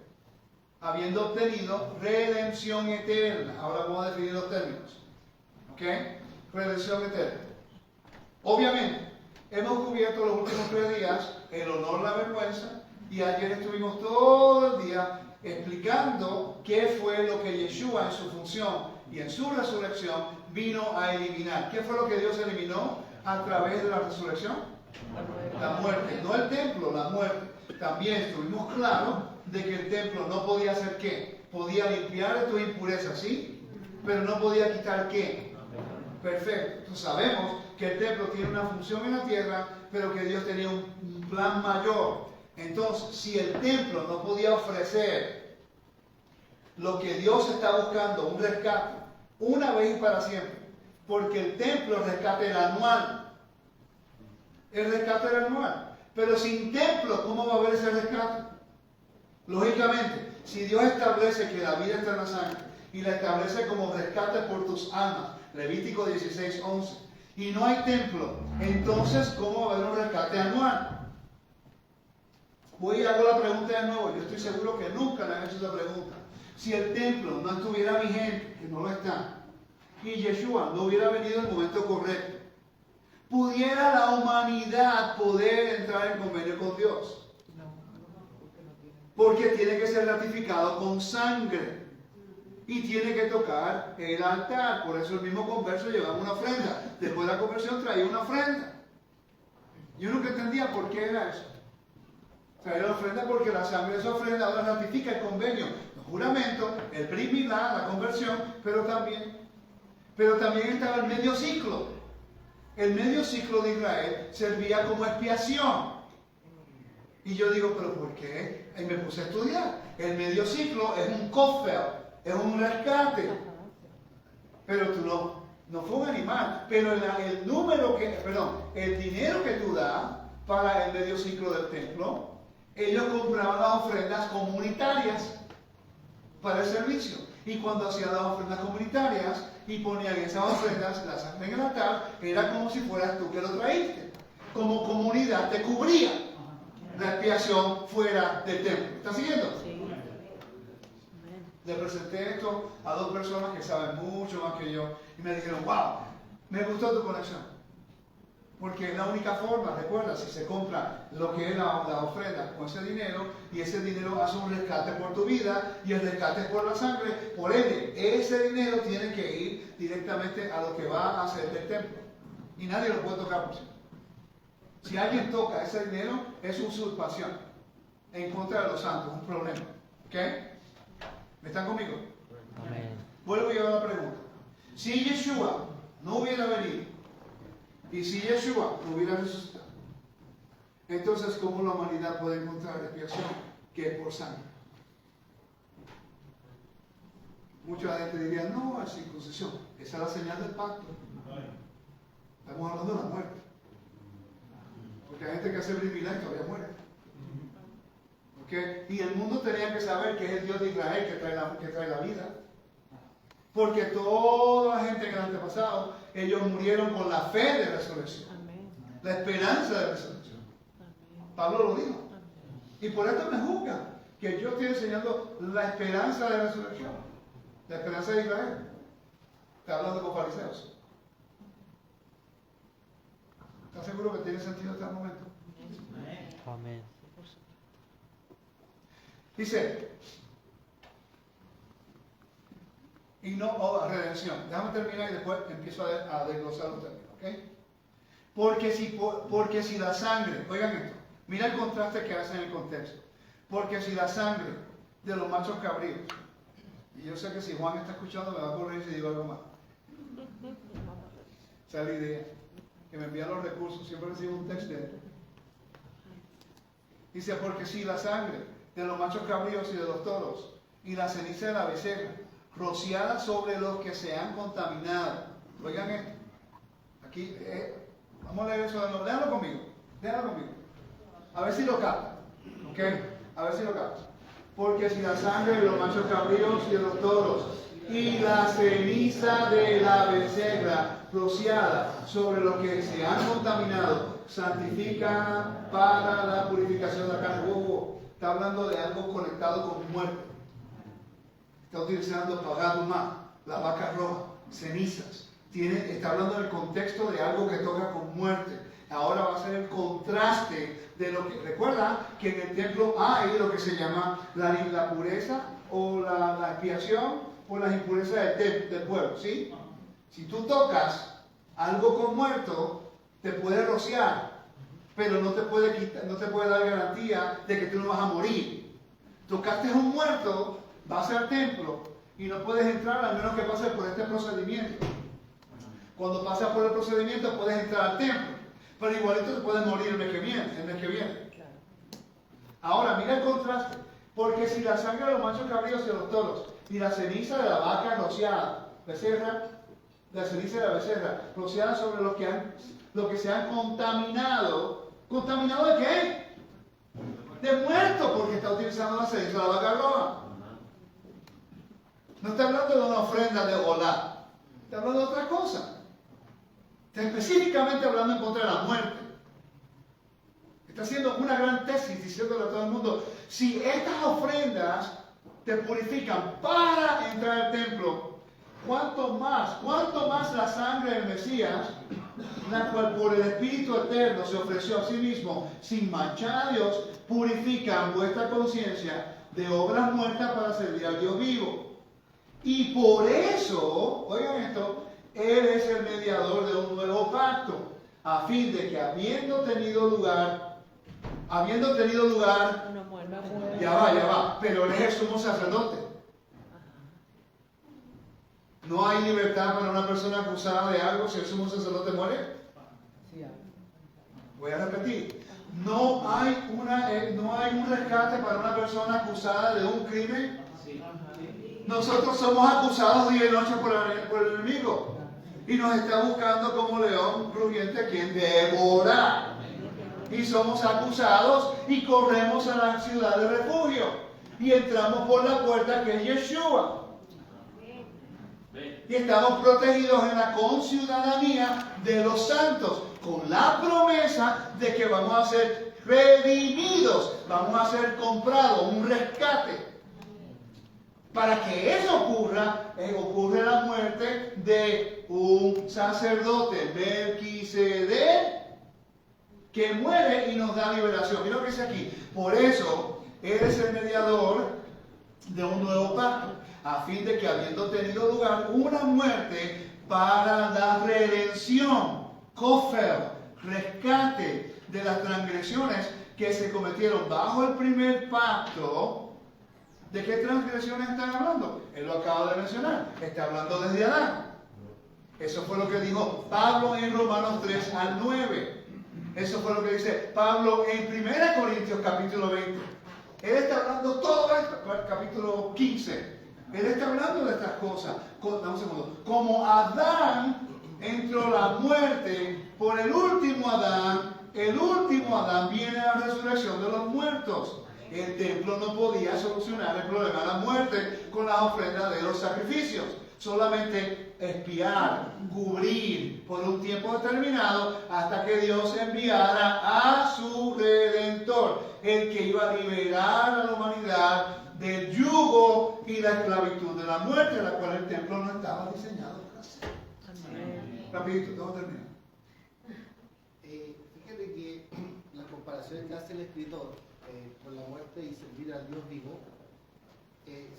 habiendo obtenido redención eterna. Ahora vamos a definir los términos. ¿Ok? Redención eterna. Obviamente, hemos cubierto los últimos 3 días el honor, la vergüenza, y ayer estuvimos todo el día explicando qué fue lo que Yeshua en su función y en su resurrección vino a eliminar. ¿Qué fue lo que Dios eliminó a través de la resurrección? La muerte, no el templo, la muerte. También estuvimos claros de que el templo no podía hacer ¿qué? Podía limpiar de tu impureza, ¿sí? Pero no podía quitar ¿qué? Perfecto. Entonces sabemos que el templo tiene una función en la tierra, pero que Dios tenía un plan mayor. Entonces, si el templo no podía ofrecer lo que Dios está buscando, un rescate, una vez y para siempre, porque el templo rescate el anual. El rescate era anual. Pero sin templo, ¿cómo va a haber ese rescate? Lógicamente, si Dios establece que la vida está en la sangre y la establece como rescate por tus almas, Levítico 16:11, y no hay templo, entonces ¿cómo va a haber un rescate anual? Voy y hago la pregunta de nuevo. Yo estoy seguro que nunca le han hecho esa pregunta. Si el templo no estuviera vigente, que no lo está, y Yeshua no hubiera venido en el momento correcto, ¿pudiera la humanidad poder entrar en convenio con Dios? Porque tiene que ser ratificado con sangre y tiene que tocar el altar. Por eso el mismo converso llevaba una ofrenda. Después de la conversión traía una ofrenda. Yo nunca entendía por qué era eso. Traía la ofrenda porque la sangre de esa ofrenda ahora ratifica el convenio, el juramento, el brit milá, la conversión, pero también estaba el medio ciclo. El medio ciclo de Israel servía como expiación. Y yo digo, ¿pero por qué? Y me puse a estudiar. El medio ciclo es un kofel, es un rescate. Pero tú no fue un animal. Pero el dinero que tú das para el medio ciclo del templo, ellos compraban las ofrendas comunitarias para el servicio. Y cuando hacían las ofrendas comunitarias y ponían esas ofrendas, la sangre en el altar, era como si fueras tú que lo traíste. Como comunidad te cubría la expiación fuera del templo. ¿Estás siguiendo? Sí. Le presenté esto a 2 personas que saben mucho más que yo y me dijeron, wow, me gustó tu conexión. Porque es la única forma, recuerda, si se compra lo que es la ofrenda con ese dinero y ese dinero hace un rescate por tu vida y el rescate es por la sangre, por ende, ese dinero tiene que ir directamente a lo que va a hacer el templo. Y nadie lo puede tocar por sí. Si alguien toca ese dinero, es usurpación en contra de los santos, un problema. ¿Ok? ¿Me están conmigo? Amén. Vuelvo yo a la pregunta. Si Yeshua no hubiera venido, y si Yeshua no hubiera resucitado, entonces ¿cómo la humanidad puede encontrar expiación que es por sangre? Mucha gente diría, no, es circuncisión. Esa es la señal del pacto. Estamos hablando de la muerte. Porque hay gente que hace brit milá y todavía muere. ¿Okay? Y el mundo tenía que saber que es el Dios de Israel que trae la vida. Porque toda la gente en el antepasado, ellos murieron con la fe de resurrección. Amén. La esperanza de resurrección. Pablo lo dijo. Y por esto me juzgan, que yo estoy enseñando la esperanza de resurrección. La esperanza de Israel. Está hablando con fariseos. ¿Estás seguro que tiene sentido hasta el momento? Amén. Dice, y no, redención. Déjame terminar y después empiezo a desglosar los términos, ¿ok? Porque si la sangre, oigan esto, mira el contraste que hace en el contexto. Porque si la sangre de los machos cabríos, y yo sé que si Juan está escuchando me va a correr si digo algo más. Esa es la idea, que me envían los recursos, siempre recibo un texto de él. Dice, porque si la sangre de los machos cabríos y de los toros, y la ceniza de la becerra, rociada sobre los que se han contaminado. Oigan esto. Aquí, vamos a leer eso de nuevo. Léanlo conmigo. A ver si lo captan. ¿Ok? A ver si lo captan. Porque si la sangre de los machos cabríos y de los toros, y la ceniza de la becerra rociada sobre los que se han contaminado, santifica para la purificación de la carne. Está hablando de algo conectado con muerte. Está utilizando pagaduma, la vaca roja, cenizas. Está hablando del contexto de algo que toca con muerte. Ahora va a ser el contraste de lo que... Recuerda que en el templo hay lo que se llama la pureza o la expiación por las impurezas del pueblo, ¿sí? Si tú tocas algo con muerto, te puede rociar, pero no te puede dar garantía de que tú no vas a morir. Tocaste a un muerto, vas al templo y no puedes entrar a menos que pases por este procedimiento. Cuando pasas por el procedimiento puedes entrar al templo, pero igualito te puedes morir el mes que viene. Ahora, mira el contraste. Porque si la sangre de los machos cabríos y de los toros, y la ceniza de la vaca rociada, la ceniza de la becerra, rociada sobre los que se han contaminado. ¿Contaminado de qué? De muerto, porque está utilizando la ceniza de la vaca roja. No está hablando de una ofrenda de olá, está hablando de otra cosa. Está específicamente hablando en contra de la muerte. Está haciendo una gran tesis diciéndole a todo el mundo, si estas ofrendas te purifican para entrar al templo, ¿cuánto más la sangre del Mesías, la cual por el Espíritu Eterno se ofreció a sí mismo, sin manchar a Dios, purifican vuestra conciencia de obras muertas para servir al Dios vivo? Y por eso, oigan esto, Él es el mediador de un nuevo pacto, a fin de que habiendo tenido lugar, ya va, pero Él es el sumo sacerdote. No hay libertad para una persona acusada de algo si el sumo sacerdote muere. Voy a repetir. No hay un rescate para una persona acusada de un crimen. Nosotros somos acusados día y noche por el enemigo. Y nos está buscando como león rugiente a quien devorar. Y somos acusados y corremos a la ciudad de refugio. Y entramos por la puerta que es Yeshua. Y estamos protegidos en la conciudadanía de los santos, con la promesa de que vamos a ser redimidos, vamos a ser comprados, un rescate. Para que eso ocurra, ocurre la muerte de un sacerdote, Melquisedec, que muere y nos da liberación. Mira lo que dice aquí. Por eso, Él es el mediador de un nuevo pacto, a fin de que habiendo tenido lugar una muerte para la redención, kofer, rescate de las transgresiones que se cometieron bajo el primer pacto. ¿De qué transgresiones están hablando? Él lo acaba de mencionar. Está hablando desde Adán. Eso fue lo que dijo Pablo en Romanos 3 al 9. Eso fue lo que dice Pablo en 1 Corintios capítulo 20. Él está hablando todo esto, capítulo 15. Él está hablando de estas cosas. Dame un segundo. Como Adán entró la muerte por el último Adán viene a la resurrección de los muertos. El templo no podía solucionar el problema de la muerte con las ofrendas de los sacrificios. solamente espiar, cubrir por un tiempo determinado hasta que Dios enviara a su Redentor, el que iba a liberar a la humanidad del yugo y la esclavitud de la muerte, la cual el templo no estaba diseñado para hacer. Rapidito, tengo que terminar. Fíjate que la comparación que hace el escritor por la muerte y servir al Dios vivo,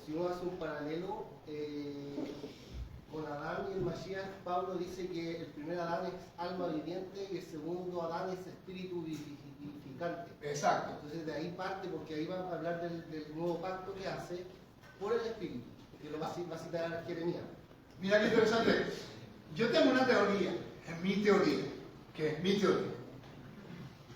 si uno hace un paralelo con Adán y el Mashiach, Pablo dice que el primer Adán es alma viviente y el segundo Adán es espíritu vivificante. Exacto. Entonces de ahí parte, porque ahí va a hablar del nuevo pacto que hace por el espíritu, que lo va a citar Jeremías. Mira qué interesante. Yo tengo una teoría, es mi teoría, que es mi teoría.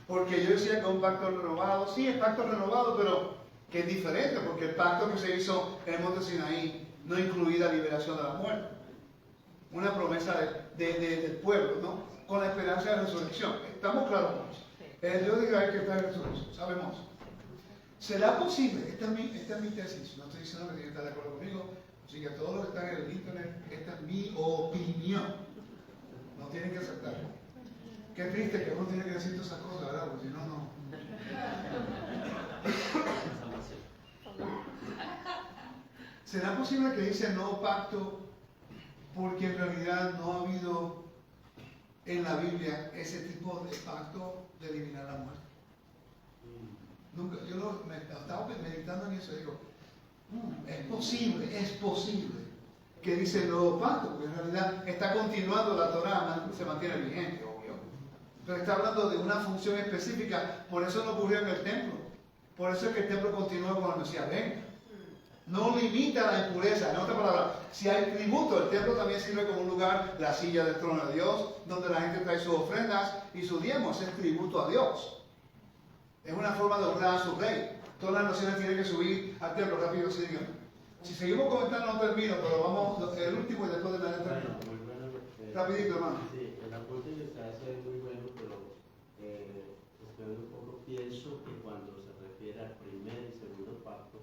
Porque yo decía que un pacto renovado, sí, es pacto renovado, pero que es diferente, porque el pacto que se hizo en el monte Sinaí no incluía la liberación de la muerte. Una promesa del pueblo, ¿no? Con la esperanza de resurrección. ¿Estamos claros con eso? El Dios de Israel que está en resurrección, sabemos. ¿Será posible? Esta es mi tesis, no estoy diciendo que tienen que estar de acuerdo conmigo, así que todos los que están en el internet, esta es mi opinión. No tienen que aceptarla. Qué triste que uno tiene que decir todas esas cosas, ¿verdad? Porque si no, no. ¿Será posible que dice no pacto porque en realidad no ha habido en la Biblia ese tipo de pacto de eliminar la muerte? Nunca, me estaba meditando en eso y digo, es posible que dice el nuevo pacto, porque en realidad está continuando la Torá, se mantiene vigente, obvio. Pero está hablando de una función específica, por eso no ocurrió en el templo. Por eso es que el templo continúa cuando el Mesías venga. No limita la impureza, en otra palabra, si hay tributo, el templo también sirve como un lugar, la silla del trono de Dios, donde la gente trae sus ofrendas y sus diezmos, es tributo a Dios. Es una forma de honrar a su rey. Todas las naciones tienen que subir al templo, rápido, sigan. Si seguimos comentando no termino, pero vamos, el último y después de la letra. Rapidito, hermano. Sí, el aporte que usted hace es muy bueno, pero estoy un poco, pienso que cuando se refiere al primer y segundo pacto,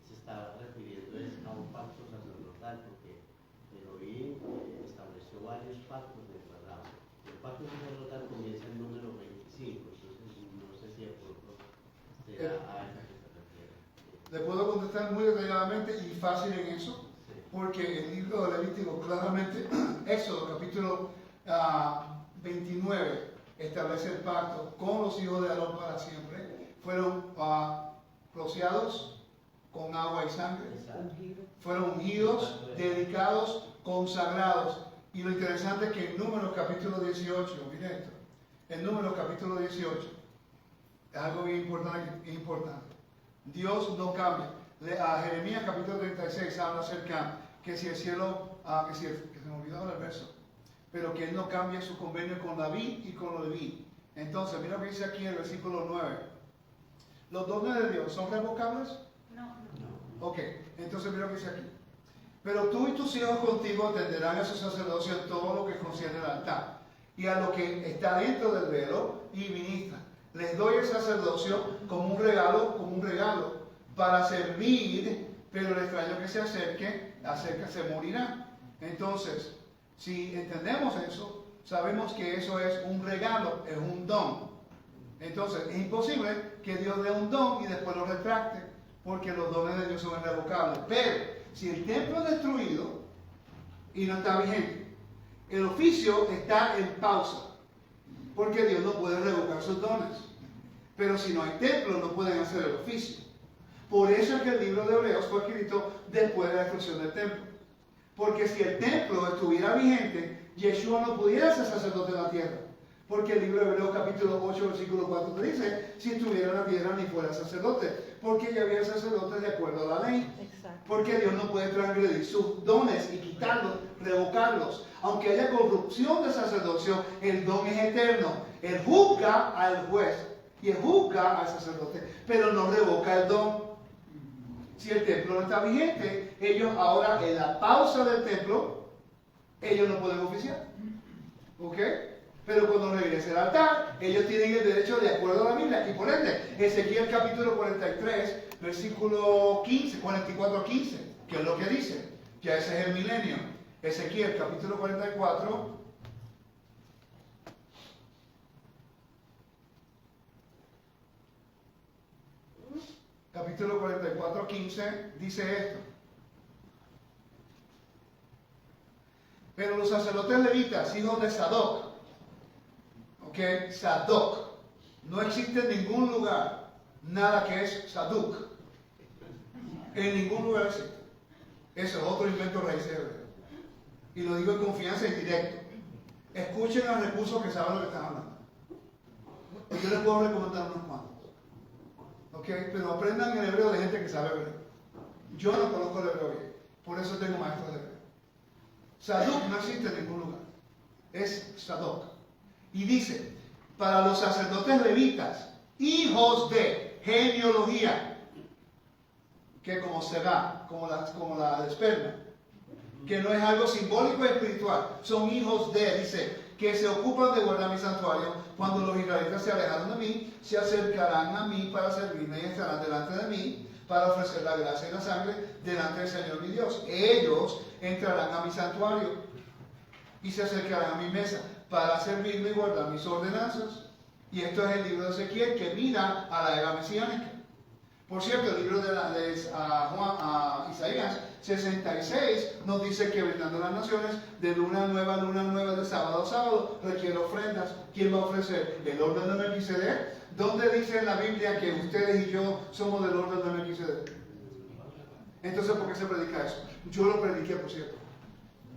se está refiriendo a un pacto sacerdotal, porque Elohim estableció varios pactos de Abraham. El pacto sacerdotal comienza en número 25, entonces no sé si de pronto será a esa que se refiere. Le puedo contestar muy detalladamente y fácil en eso, porque el libro de Levítico claramente, Éxodo capítulo 29, establece el pacto con los hijos de Aarón para siempre. Fueron rociados con agua y sangre, fueron ungidos, dedicados, consagrados. Y lo interesante es que en Números capítulo 18, mire esto, en Números capítulo 18, es algo bien importante. Dios no cambia. A Jeremías capítulo 36 habla acerca que si el cielo, que se me olvidó el verso, pero que Él no cambia su convenio con David y con Leví. Entonces, mira lo que dice aquí en el versículo 9. ¿Los dones de Dios son revocables? No. Ok, entonces mira lo que dice aquí. Pero tú y tus hijos contigo atenderán a su sacerdocio en todo lo que concierne al altar y a lo que está dentro del velo y ministran. Les doy el sacerdocio como un regalo para servir, pero el extraño que se acerque morirá. Entonces, si entendemos eso, sabemos que eso es un regalo, es un don. Entonces, es imposible que Dios dé un don y después lo retracte, porque los dones de Dios son irrevocables. Pero, si el templo es destruido y no está vigente, el oficio está en pausa, porque Dios no puede revocar sus dones. Pero si no hay templo, no pueden hacer el oficio. Por eso es que el libro de Hebreos fue escrito después de la destrucción del templo. Porque si el templo estuviera vigente, Yeshua no pudiera ser sacerdote de la tierra. Porque el libro de Hebreos capítulo 8, versículo 4 te dice, si estuviera en la tierra ni fuera sacerdote. Porque ya había sacerdotes de acuerdo a la ley. Exacto. Porque Dios no puede transgredir sus dones y quitarlos, revocarlos. Aunque haya corrupción de sacerdocio, el don es eterno. Él juzga al juez y él juzga al sacerdote, pero no revoca el don. Si el templo no está vigente, ellos ahora en la pausa del templo, ellos no pueden oficiar. ¿Ok? Pero cuando regrese al altar, ellos tienen el derecho de acuerdo a la Biblia. Y por ende, Ezequiel capítulo 43, versículo 15, 44 a 15, que es lo que dice. Ya ese es el milenio. Ezequiel capítulo 44. Capítulo 44, 15 dice esto. Pero los sacerdotes levitas, hijos de Sadoc, ok, Sadoc, no existe en ningún lugar nada que es Saduc. En ningún lugar existe. Eso es otro invento raíz hebreo. Y lo digo en confianza y directo. Escuchen al recurso que saben lo que están hablando. Yo les puedo recomendar unos cuantos. ¿Ok? Pero aprendan el hebreo de gente que sabe hebreo. Yo no conozco el hebreo bien. Por eso tengo maestros de hebreo. Saduc no existe en ningún lugar. Es Sadoc. Y dice, para los sacerdotes levitas, hijos de genealogía, que como será, como la esperma, que no es algo simbólico y espiritual, son hijos de, dice, que se ocupan de guardar mi santuario. Cuando los israelitas se alejaron de mí, se acercarán a mí para servirme y estarán delante de mí para ofrecer la gracia y la sangre delante del Señor mi Dios. Ellos entrarán a mi santuario y se acercarán a mi mesa para servirme y guardar mis ordenanzas. Y esto es el libro de Ezequiel, que mira a la era mesiánica. Por cierto, el libro de Isaías 66 nos dice que brindando las naciones, de luna nueva, de sábado a sábado, requiere ofrendas. ¿Quién va a ofrecer? ¿El orden de Melquisedec? ¿Dónde dice en la Biblia que ustedes y yo somos del orden de Melquisedec? Entonces, ¿por qué se predica eso? Yo lo prediqué, por cierto.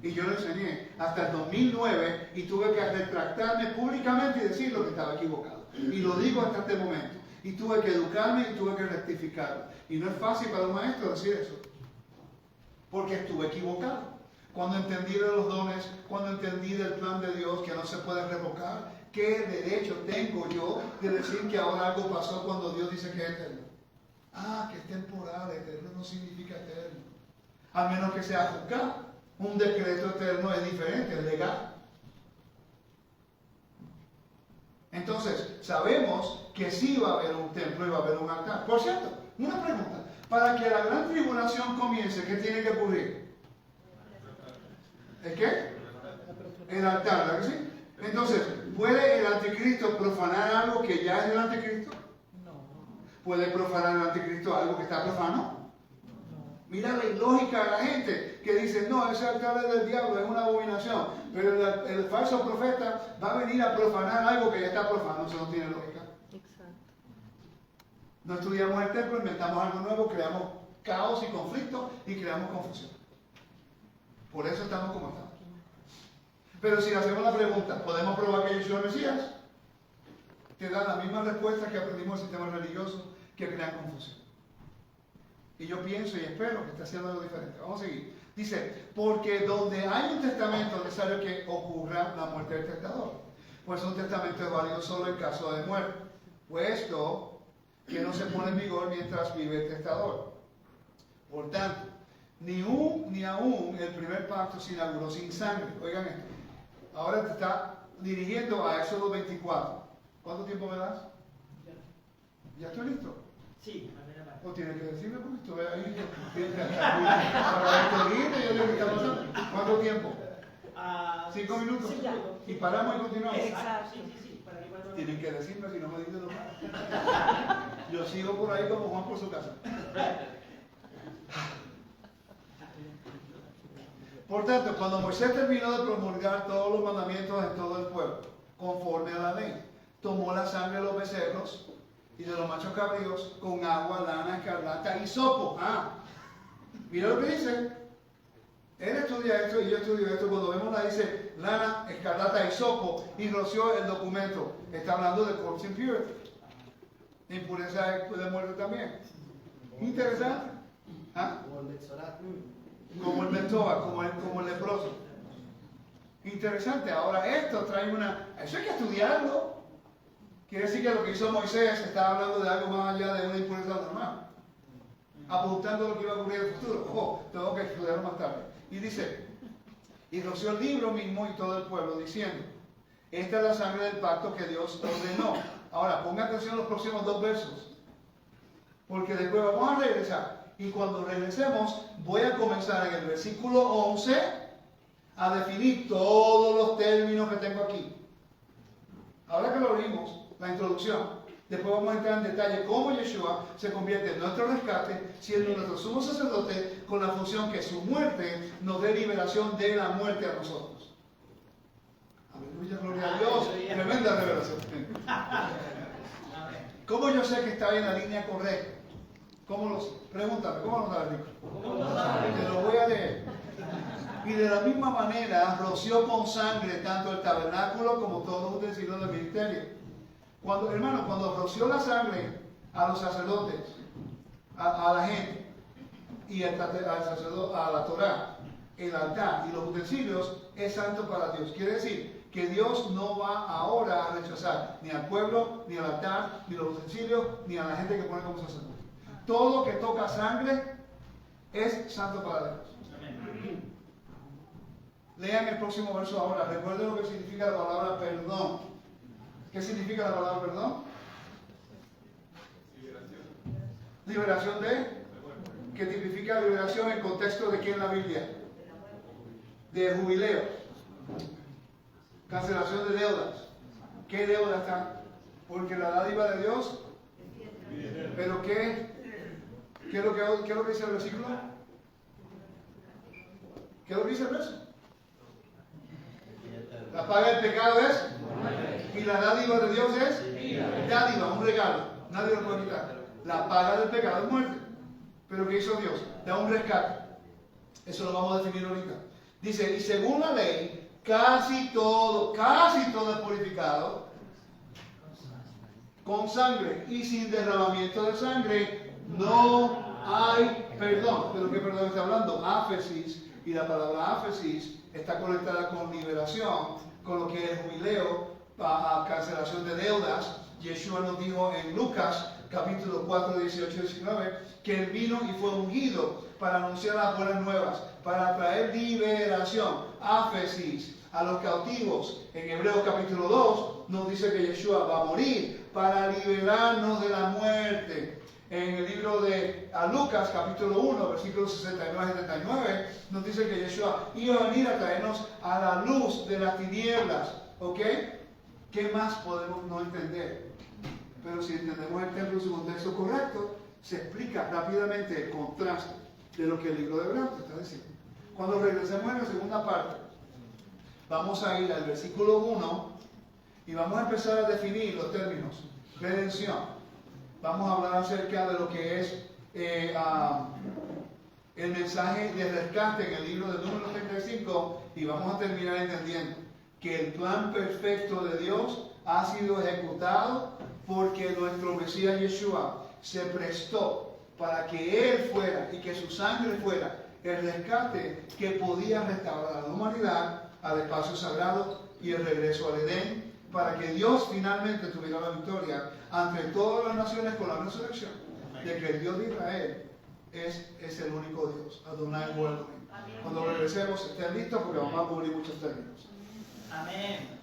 Y yo lo enseñé hasta el 2009 y tuve que retractarme públicamente y decir lo que estaba equivocado. Y lo digo hasta este momento. Y tuve que educarme y tuve que rectificarlo. Y no es fácil para un maestro decir eso. Porque estuve equivocado. Cuando entendí de los dones, cuando entendí del plan de Dios que no se puede revocar, ¿qué derecho tengo yo de decir que ahora algo pasó cuando Dios dice que es eterno? Ah, que es temporal, eterno no significa eterno. A menos que sea juzgado. Un decreto eterno es diferente, es legal. Entonces, sabemos que sí va a haber un templo y va a haber un altar. Por cierto, una pregunta. Para que la gran tribulación comience, ¿qué tiene que ocurrir? ¿El qué? El altar, ¿verdad que sí? Entonces, ¿puede el anticristo profanar algo que ya es el anticristo? No. ¿Puede profanar el anticristo algo que está profano? Mira la ilógica de la gente que dice, no, ese altar es del diablo, es una abominación. Pero el falso profeta va a venir a profanar algo que ya está profano. Eso no tiene lógica. Exacto. No estudiamos el templo, inventamos algo nuevo, creamos caos y conflicto y creamos confusión. Por eso estamos como estamos. Pero si hacemos la pregunta, ¿podemos probar que Yeshua es el Mesías? Te da la misma respuesta que aprendimos en sistemas religiosos que crean confusión. Y yo pienso y espero que esté haciendo algo diferente. Vamos a seguir. Dice, porque donde hay un testamento es necesario que ocurra la muerte del testador. Pues un testamento es válido solo en caso de muerte, puesto que no se pone en vigor mientras vive el testador. Por tanto, ni aún el primer pacto se inauguró sin sangre. Oigan esto. Ahora te está dirigiendo a Éxodo 24. ¿Cuánto tiempo me das? ¿Ya estoy listo? Sí, a ver, O tiene que decirme porque estuve ahí. Para esto yo digo que está pasando. ¿Cuánto tiempo? 5 minutos. Sí, ya. Y paramos y continuamos. Exacto. Sí, para que puedan- Tienen que decirme si no me dicen lo más. Yo sigo por ahí como Juan por su casa. Por tanto, cuando Moisés terminó de promulgar todos los mandamientos en todo el pueblo, conforme a la ley, tomó la sangre de los becerros y de los machos cabríos con agua, lana, escarlata y hisopo. Mira lo que dice. Él estudia esto y yo estudio esto. Cuando vemos la dice lana, escarlata, hisopo y roció el documento. Está hablando de corpse impurity. Impureza de muerte también. Interesante. Como el Metzorat. Como el Mentoba, como el leproso. Interesante. Ahora esto trae eso hay que estudiarlo. Quiere decir que lo que hizo Moisés está hablando de algo más allá de una impureza normal. Apuntando lo que iba a ocurrir en el futuro. Ojo, tengo que estudiarlo más tarde. Y dice, y roció el libro mismo y todo el pueblo diciendo, esta es la sangre del pacto que Dios ordenó. Ahora, ponga atención a los próximos 2 versos. Porque después vamos a regresar. Y cuando regresemos, voy a comenzar en el versículo 11 a definir todos los términos que tengo aquí. Ahora que lo abrimos, la introducción, después vamos a entrar en detalle cómo Yeshua se convierte en nuestro rescate, siendo nuestro sumo sacerdote, con la función que su muerte nos dé liberación de la muerte a nosotros. Aleluya, gloria a Dios. Tremenda revelación. ¿Cómo yo sé que está en la línea correcta? ¿Cómo lo sé? Pregúntame, ¿cómo lo sabes, Rico? Te lo voy a leer. Y de la misma manera roció con sangre tanto el tabernáculo como todos los utensilios del ministerio. Cuando roció la sangre a los sacerdotes, a la gente, y al sacerdote, a la Torá, el altar y los utensilios es santo para Dios. Quiere decir que Dios no va ahora a rechazar ni al pueblo, ni al altar, ni los utensilios, ni a la gente que pone como sacerdote. Todo que toca sangre es santo para Dios. Lean el próximo verso ahora. Recuerden lo que significa la palabra perdón. ¿Qué significa la palabra perdón? Liberación de. ¿Qué tipifica liberación en contexto de qué en la Biblia? De jubileo. Cancelación de deudas. ¿Qué deuda está? Porque la dádiva de Dios. ¿Pero qué es lo que dice el versículo? ¿Qué es lo que dice el verso? La paga del pecado es. Y la dádiva de Dios es. Dádiva, un regalo. Nadie lo puede quitar. La paga del pecado es muerte. Pero ¿qué hizo Dios? Da un rescate. Eso lo vamos a definir ahorita. Dice, y según la ley, casi todo es purificado con sangre. Y sin derramamiento de sangre no hay perdón. ¿Pero qué perdón está hablando? Áfesis. Y la palabra áfesis está conectada con liberación, con lo que es jubileo, cancelación de deudas. Yeshua nos dijo en Lucas capítulo 4, 18 y 19 que él vino y fue ungido para anunciar las buenas nuevas, para traer liberación, áfesis, a los cautivos. En Hebreos capítulo 2 nos dice que Yeshua va a morir para liberarnos de la muerte. En el libro de Lucas capítulo 1, versículos 69 y 79, nos dice que Yeshua iba a venir a traernos a la luz de las tinieblas. ¿Ok? ¿Qué más podemos no entender? Pero si entendemos el templo en su contexto correcto, se explica rápidamente el contraste de lo que el libro de Hebreos está diciendo. Cuando regresemos en la segunda parte, vamos a ir al versículo 1 y vamos a empezar a definir los términos. Redención. Vamos a hablar acerca de lo que es el mensaje de rescate en el libro de Números 35 y vamos a terminar entendiendo que el plan perfecto de Dios ha sido ejecutado porque nuestro Mesías Yeshua se prestó para que Él fuera y que su sangre fuera el rescate que podía restaurar a la humanidad al espacio sagrado y el regreso al Edén, para que Dios finalmente tuviera la victoria ante todas las naciones con la resurrección de que el Dios de Israel es el único Dios. Adonai Hu Elohim. Cuando regresemos estén listos porque vamos a cubrir muchos términos. Amén.